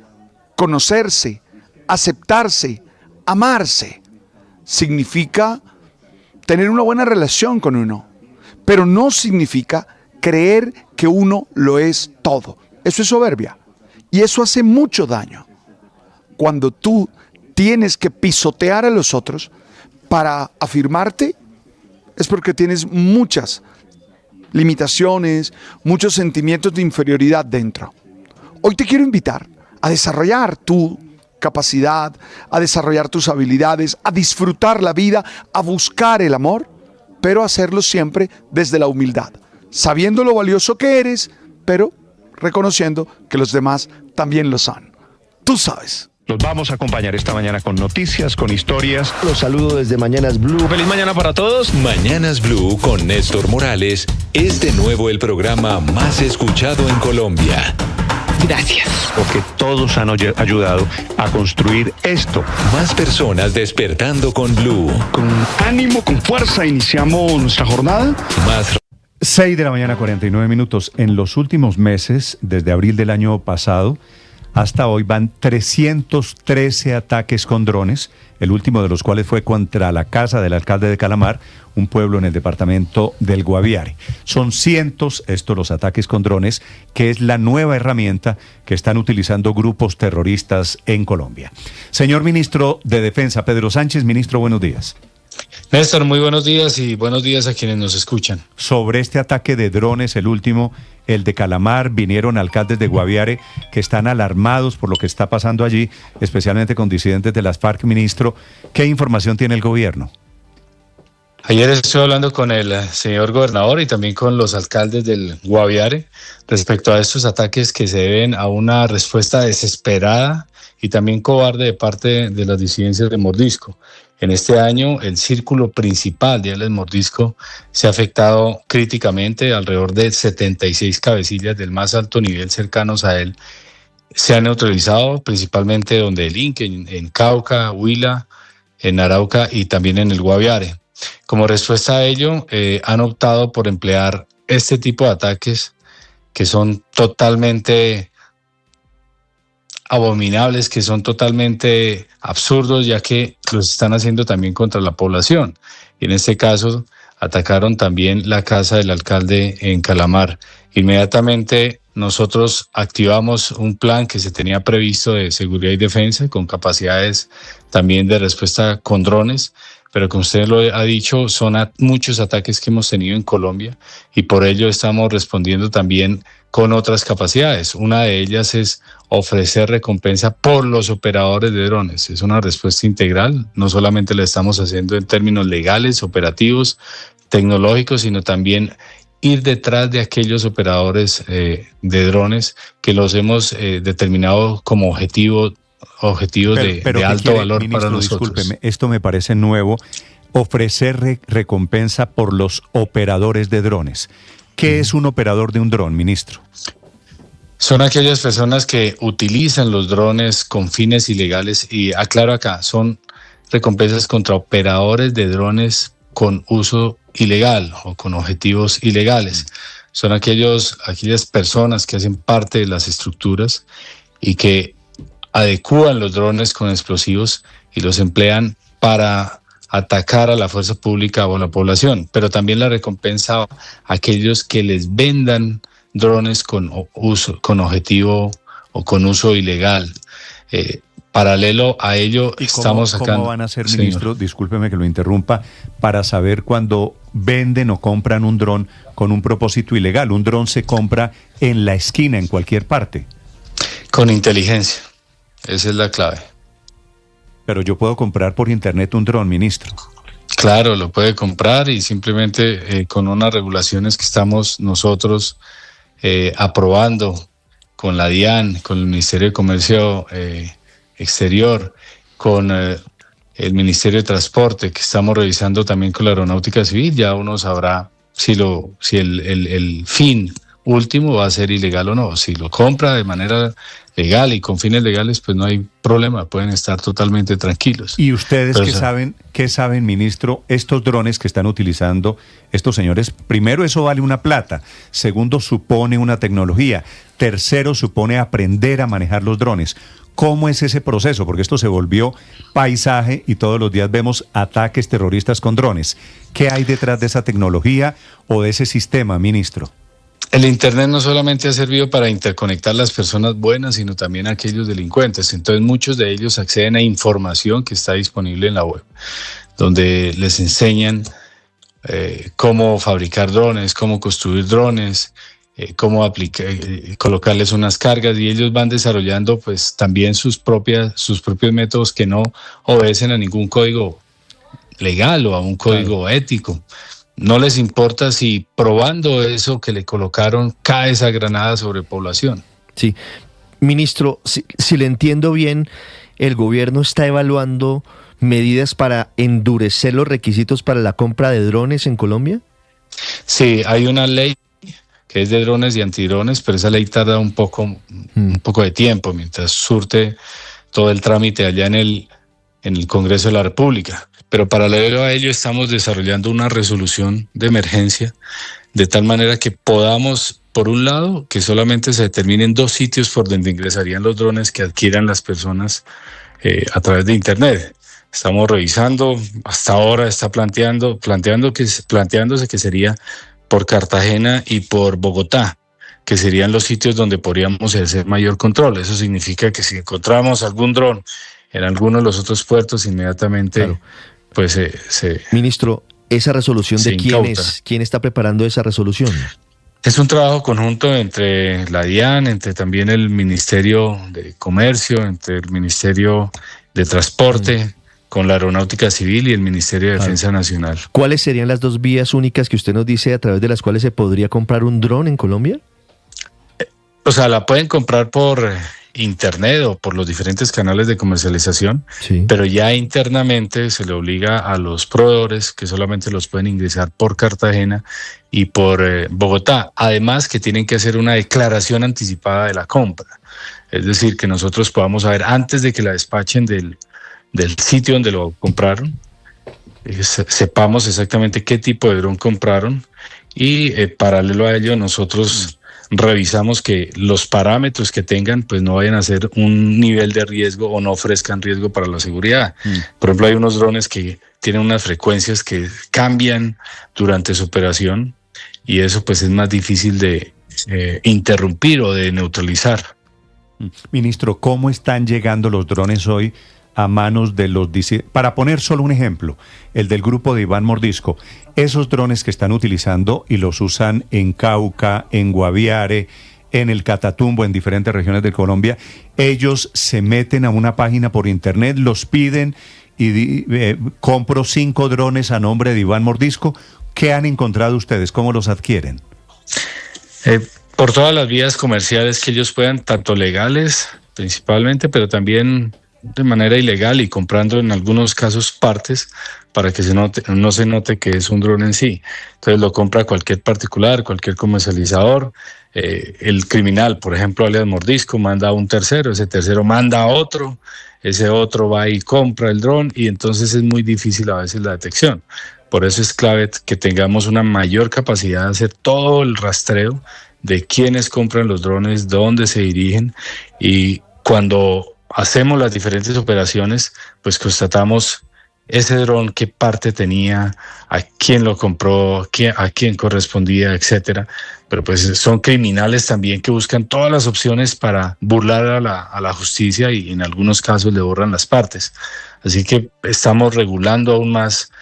conocerse, aceptarse, amarse. Significa tener una buena relación con uno, pero no significa creer que uno lo es todo. Eso es soberbia y eso hace mucho daño. Cuando tú tienes que pisotear a los otros para afirmarte, es porque tienes muchas limitaciones, muchos sentimientos de inferioridad dentro. Hoy te quiero invitar a desarrollar tu capacidad, a desarrollar tus habilidades, a disfrutar la vida, a buscar el amor, pero hacerlo siempre desde la humildad, sabiendo lo valioso que eres, pero reconociendo que los demás también lo son. Tú sabes. Los vamos a acompañar esta mañana con noticias, con historias. Los saludo desde Mañanas Blue. Feliz mañana para todos. Mañanas Blue con Néstor Morales es de nuevo el programa más escuchado en Colombia. Gracias. Porque todos han ayudado a construir esto. Más personas despertando con Blue. Con ánimo, con fuerza, iniciamos nuestra jornada. Más 6 de la mañana, 49 minutos. En los últimos meses, desde abril del año pasado hasta hoy, van 313 ataques con drones, el último de los cuales fue contra la casa del alcalde de Calamar, un pueblo en el departamento del Guaviare. Son cientos los ataques con drones, que es la nueva herramienta que están utilizando grupos terroristas en Colombia. Señor ministro de Defensa, Pedro Sánchez, ministro, buenos días. Néstor, muy buenos días y buenos días a quienes nos escuchan. Sobre este ataque de drones, el último, el de Calamar, vinieron alcaldes de Guaviare que están alarmados por lo que está pasando allí, especialmente con disidentes de las FARC. Ministro, ¿qué información tiene el gobierno? Ayer estuve hablando con el señor gobernador y también con los alcaldes del Guaviare respecto a estos ataques que se deben a una respuesta desesperada y también cobarde de parte de las disidencias de Mordisco. En este año, el círculo principal de El Mordisco se ha afectado críticamente. Alrededor de 76 cabecillas del más alto nivel cercanos a él se han neutralizado, principalmente donde el Inca, en Cauca, Huila, en Arauca y también en el Guaviare. Como respuesta a ello, han optado por emplear este tipo de ataques que son totalmente abominables, que son totalmente absurdos, ya que los están haciendo también contra la población. Y en este caso atacaron también la casa del alcalde en Calamar. Inmediatamente nosotros activamos un plan que se tenía previsto de seguridad y defensa con capacidades también de respuesta con drones, pero como usted lo ha dicho, son muchos ataques que hemos tenido en Colombia y por ello estamos respondiendo también con otras capacidades. Una de ellas es ofrecer recompensa por los operadores de drones. Es una respuesta integral, no solamente la estamos haciendo en términos legales, operativos, tecnológicos, sino también ir detrás de aquellos operadores de drones que los hemos determinado como objetivos de alto valor, ministro, para nosotros. Discúlpeme, esto me parece nuevo, ofrecer recompensa por los operadores de drones. ¿Qué es un operador de un dron, ministro? Son aquellas personas que utilizan los drones con fines ilegales y aclaro acá, son recompensas contra operadores de drones con uso ilegal o con objetivos ilegales. Son aquellas personas que hacen parte de las estructuras y que adecúan los drones con explosivos y los emplean para atacar a la fuerza pública o a la población, pero también la recompensa a aquellos que les vendan drones con objetivo o con uso ilegal. Paralelo a ello, estamos sacando... ¿Cómo van a hacer, ministro? Discúlpeme que lo interrumpa, para saber cuando venden o compran un dron con un propósito ilegal. Un dron se compra en la esquina, en cualquier parte. Con inteligencia. Esa es la clave. Pero yo puedo comprar por internet un dron, ministro. Claro, lo puede comprar y simplemente con unas regulaciones que estamos nosotros aprobando con la DIAN, con el Ministerio de Comercio Exterior, con el Ministerio de Transporte, que estamos revisando también con la Aeronáutica Civil, ya uno sabrá si el fin último va a ser ilegal o no. Si lo compra de manera legal y con fines legales, pues no hay problema, pueden estar totalmente tranquilos. ¿Y ustedes qué saben, ministro, estos drones que están utilizando estos señores? Primero, eso vale una plata. Segundo, supone una tecnología. Tercero, supone aprender a manejar los drones. ¿Cómo es ese proceso? Porque esto se volvió paisaje y todos los días vemos ataques terroristas con drones. ¿Qué hay detrás de esa tecnología o de ese sistema, ministro? El Internet no solamente ha servido para interconectar las personas buenas, sino también a aquellos delincuentes. Entonces muchos de ellos acceden a información que está disponible en la web, donde les enseñan cómo fabricar drones, cómo construir drones, cómo colocarles unas cargas, y ellos van desarrollando pues también sus propios métodos que no obedecen a ningún código legal o a un código ético. no les importa si probando eso que le colocaron cae esa granada sobre población. Sí. Ministro, si le entiendo bien, el gobierno está evaluando medidas para endurecer los requisitos para la compra de drones en Colombia. Sí, hay una ley que es de drones y antidrones, pero esa ley tarda un poco de tiempo mientras surte todo el trámite allá en el Congreso de la República. Pero paralelo a ello estamos desarrollando una resolución de emergencia de tal manera que podamos, por un lado, que solamente se determinen 2 sitios por donde ingresarían los drones que adquieran las personas a través de Internet. Estamos revisando, hasta ahora está planteándose que sería por Cartagena y por Bogotá, que serían los sitios donde podríamos ejercer mayor control. Eso significa que si encontramos algún dron en alguno de los otros puertos, inmediatamente, claro, pues Ministro, ¿esa resolución de quién es? ¿Quién está preparando esa resolución? Es un trabajo conjunto entre la DIAN, entre también el Ministerio de Comercio, entre el Ministerio de Transporte, con la Aeronáutica Civil y el Ministerio de Defensa Nacional. ¿Cuáles serían las 2 vías únicas que usted nos dice a través de las cuales se podría comprar un dron en Colombia? O sea, la pueden comprar por Internet o por los diferentes canales de comercialización, sí, pero ya internamente se le obliga a los proveedores que solamente los pueden ingresar por Cartagena y por Bogotá. Además que tienen que hacer una declaración anticipada de la compra. Es decir, que nosotros podamos saber antes de que la despachen del sitio donde lo compraron, sepamos exactamente qué tipo de dron compraron y paralelo a ello nosotros revisamos que los parámetros que tengan pues no vayan a ser un nivel de riesgo o no ofrezcan riesgo para la seguridad. Por ejemplo, hay unos drones que tienen unas frecuencias que cambian durante su operación y eso pues es más difícil de interrumpir o de neutralizar. Ministro, ¿cómo están llegando los drones hoy a manos de los disidentes? Para poner solo un ejemplo, el del grupo de Iván Mordisco, esos drones que están utilizando y los usan en Cauca, en Guaviare, en el Catatumbo, en diferentes regiones de Colombia, ellos se meten a una página por internet, los piden y compro 5 drones a nombre de Iván Mordisco. ¿Qué han encontrado ustedes? ¿Cómo los adquieren? Por todas las vías comerciales que ellos puedan, tanto legales principalmente, pero también de manera ilegal y comprando en algunos casos partes para que no se note que es un dron en sí. Entonces lo compra cualquier particular, cualquier comercializador. El criminal, por ejemplo, alias Mordisco, manda a un tercero, ese tercero manda a otro, ese otro va y compra el dron y entonces es muy difícil a veces la detección. Por eso es clave que tengamos una mayor capacidad de hacer todo el rastreo de quiénes compran los drones, dónde se dirigen y cuando hacemos las diferentes operaciones, pues constatamos ese dron, qué parte tenía, a quién lo compró, a quién correspondía, etcétera. Pero pues son criminales también que buscan todas las opciones para burlar a la justicia y en algunos casos le borran las partes. Así que estamos regulando aún más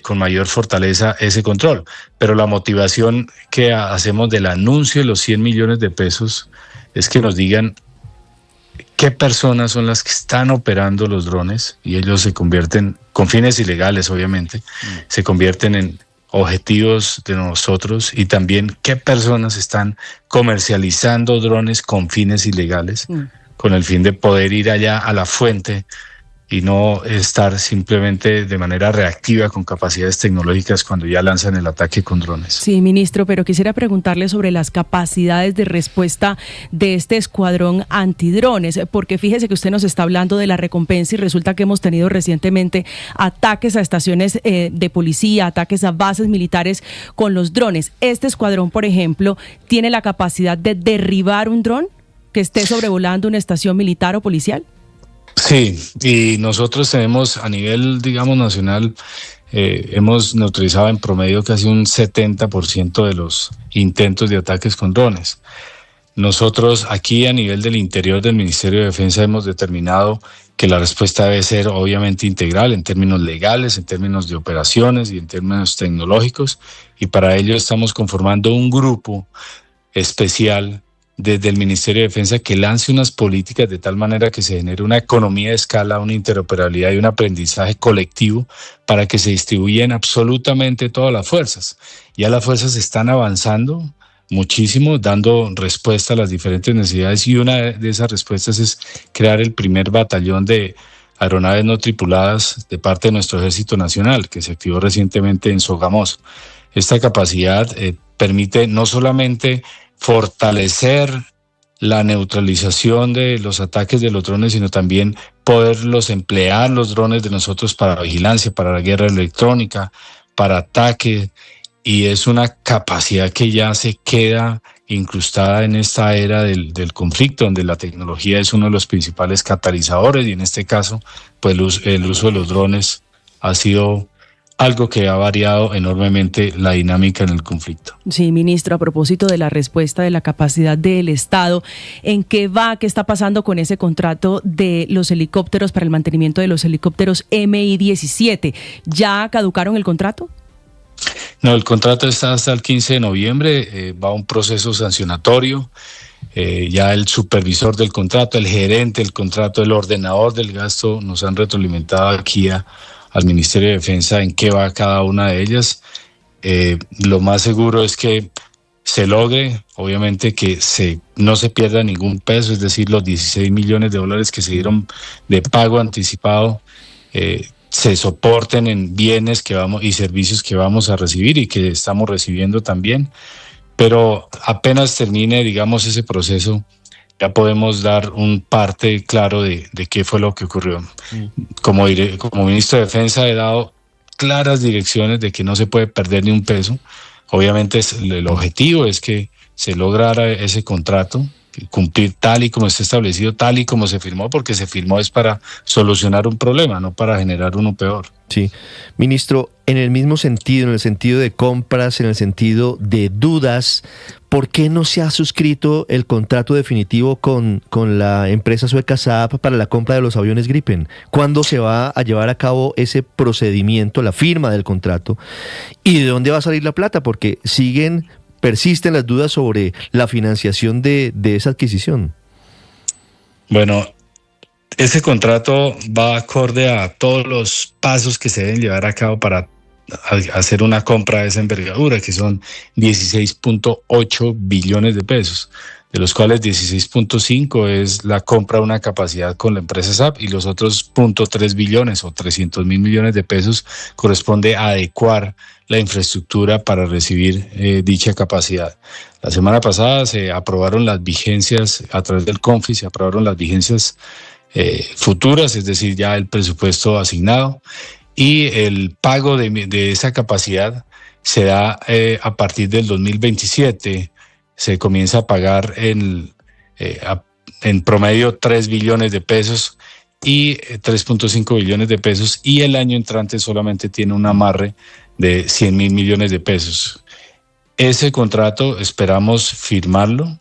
con mayor fortaleza ese control. Pero la motivación que hacemos del anuncio de los 100 millones de pesos es que nos digan qué personas son las que están operando los drones y ellos se convierten, con fines ilegales obviamente, se convierten en objetivos de nosotros y también qué personas están comercializando drones con fines ilegales con el fin de poder ir allá a la fuente y no estar simplemente de manera reactiva con capacidades tecnológicas cuando ya lanzan el ataque con drones. Sí, ministro, pero quisiera preguntarle sobre las capacidades de respuesta de este escuadrón antidrones, porque fíjese que usted nos está hablando de la recompensa y resulta que hemos tenido recientemente ataques a estaciones de policía, ataques a bases militares con los drones. ¿Este escuadrón, por ejemplo, tiene la capacidad de derribar un dron que esté sobrevolando una estación militar o policial? Sí, y nosotros tenemos a nivel, digamos, nacional, hemos neutralizado en promedio casi un 70% de los intentos de ataques con drones. Nosotros aquí a nivel del interior del Ministerio de Defensa hemos determinado que la respuesta debe ser obviamente integral en términos legales, en términos de operaciones y en términos tecnológicos, y para ello estamos conformando un grupo especial desde el Ministerio de Defensa que lance unas políticas de tal manera que se genere una economía de escala, una interoperabilidad y un aprendizaje colectivo para que se distribuyan absolutamente todas las fuerzas. Ya las fuerzas están avanzando muchísimo, dando respuesta a las diferentes necesidades, y una de esas respuestas es crear el primer batallón de aeronaves no tripuladas de parte de nuestro Ejército Nacional, que se activó recientemente en Sogamoso. Esta capacidad permite no solamente fortalecer la neutralización de los ataques de los drones, sino también poderlos emplear, los drones de nosotros, para vigilancia, para la guerra electrónica, para ataque, y es una capacidad que ya se queda incrustada en esta era del conflicto, donde la tecnología es uno de los principales catalizadores, y en este caso, pues el uso de los drones ha sido algo que ha variado enormemente la dinámica en el conflicto. Sí, ministro, a propósito de la respuesta de la capacidad del Estado, ¿en qué va? ¿Qué está pasando con ese contrato de los helicópteros para el mantenimiento de los helicópteros Mi-17? ¿Ya caducaron el contrato? No, el contrato está hasta el 15 de noviembre, va a un proceso sancionatorio. Ya el supervisor del contrato, el gerente del contrato, el ordenador del gasto nos han retroalimentado aquí al Ministerio de Defensa en qué va cada una de ellas. Lo más seguro es que se logre, obviamente, que no se pierda ningún peso, es decir, los $16 millones que se dieron de pago anticipado se soporten en bienes y servicios que vamos a recibir y que estamos recibiendo también. Pero apenas termine, digamos, ese proceso, ya podemos dar un parte claro de qué fue lo que ocurrió. Como ministro de Defensa he dado claras direcciones de que no se puede perder ni un peso. Obviamente el objetivo es que se lograra ese contrato, cumplir tal y como está establecido, tal y como se firmó, porque se firmó es para solucionar un problema, no para generar uno peor. Sí. Ministro, en el mismo sentido, en el sentido de compras, en el sentido de dudas, ¿por qué no se ha suscrito el contrato definitivo con la empresa sueca Saab para la compra de los aviones Gripen? ¿Cuándo se va a llevar a cabo ese procedimiento, la firma del contrato? ¿Y de dónde va a salir la plata? Porque persisten las dudas sobre la financiación de esa adquisición. Bueno, ese contrato va acorde a todos los pasos que se deben llevar a cabo para hacer una compra de esa envergadura, que son 16.8 billones de pesos, de los cuales 16.5 es la compra de una capacidad con la empresa SAP, y los otros 0.3 billones o 300 mil millones de pesos corresponde a adecuar la infraestructura para recibir dicha capacidad. La semana pasada se aprobaron las vigencias, a través del CONFI se aprobaron las vigencias futuras, es decir, ya el presupuesto asignado, y el pago de esa capacidad se da a partir del 2027. Se comienza a pagar en promedio 3 billones de pesos y 3.5 billones de pesos, y el año entrante solamente tiene un amarre de 100 mil millones de pesos. Ese contrato esperamos firmarlo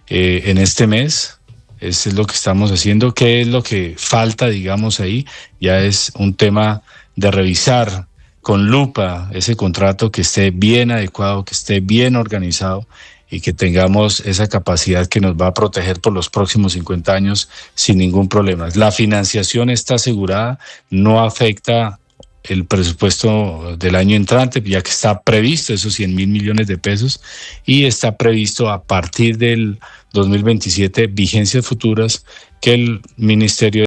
en este mes. Eso es lo que estamos haciendo. ¿Qué es lo que falta, digamos, ahí? Ya es un tema de revisar con lupa ese contrato, que esté bien adecuado, que esté bien organizado, y que tengamos esa capacidad que nos va a proteger por los próximos 50 años sin ningún problema. La financiación está asegurada, no afecta el presupuesto del año entrante, ya que está previsto esos 100 mil millones de pesos, y está previsto a partir del 2027 vigencias futuras que el Ministerio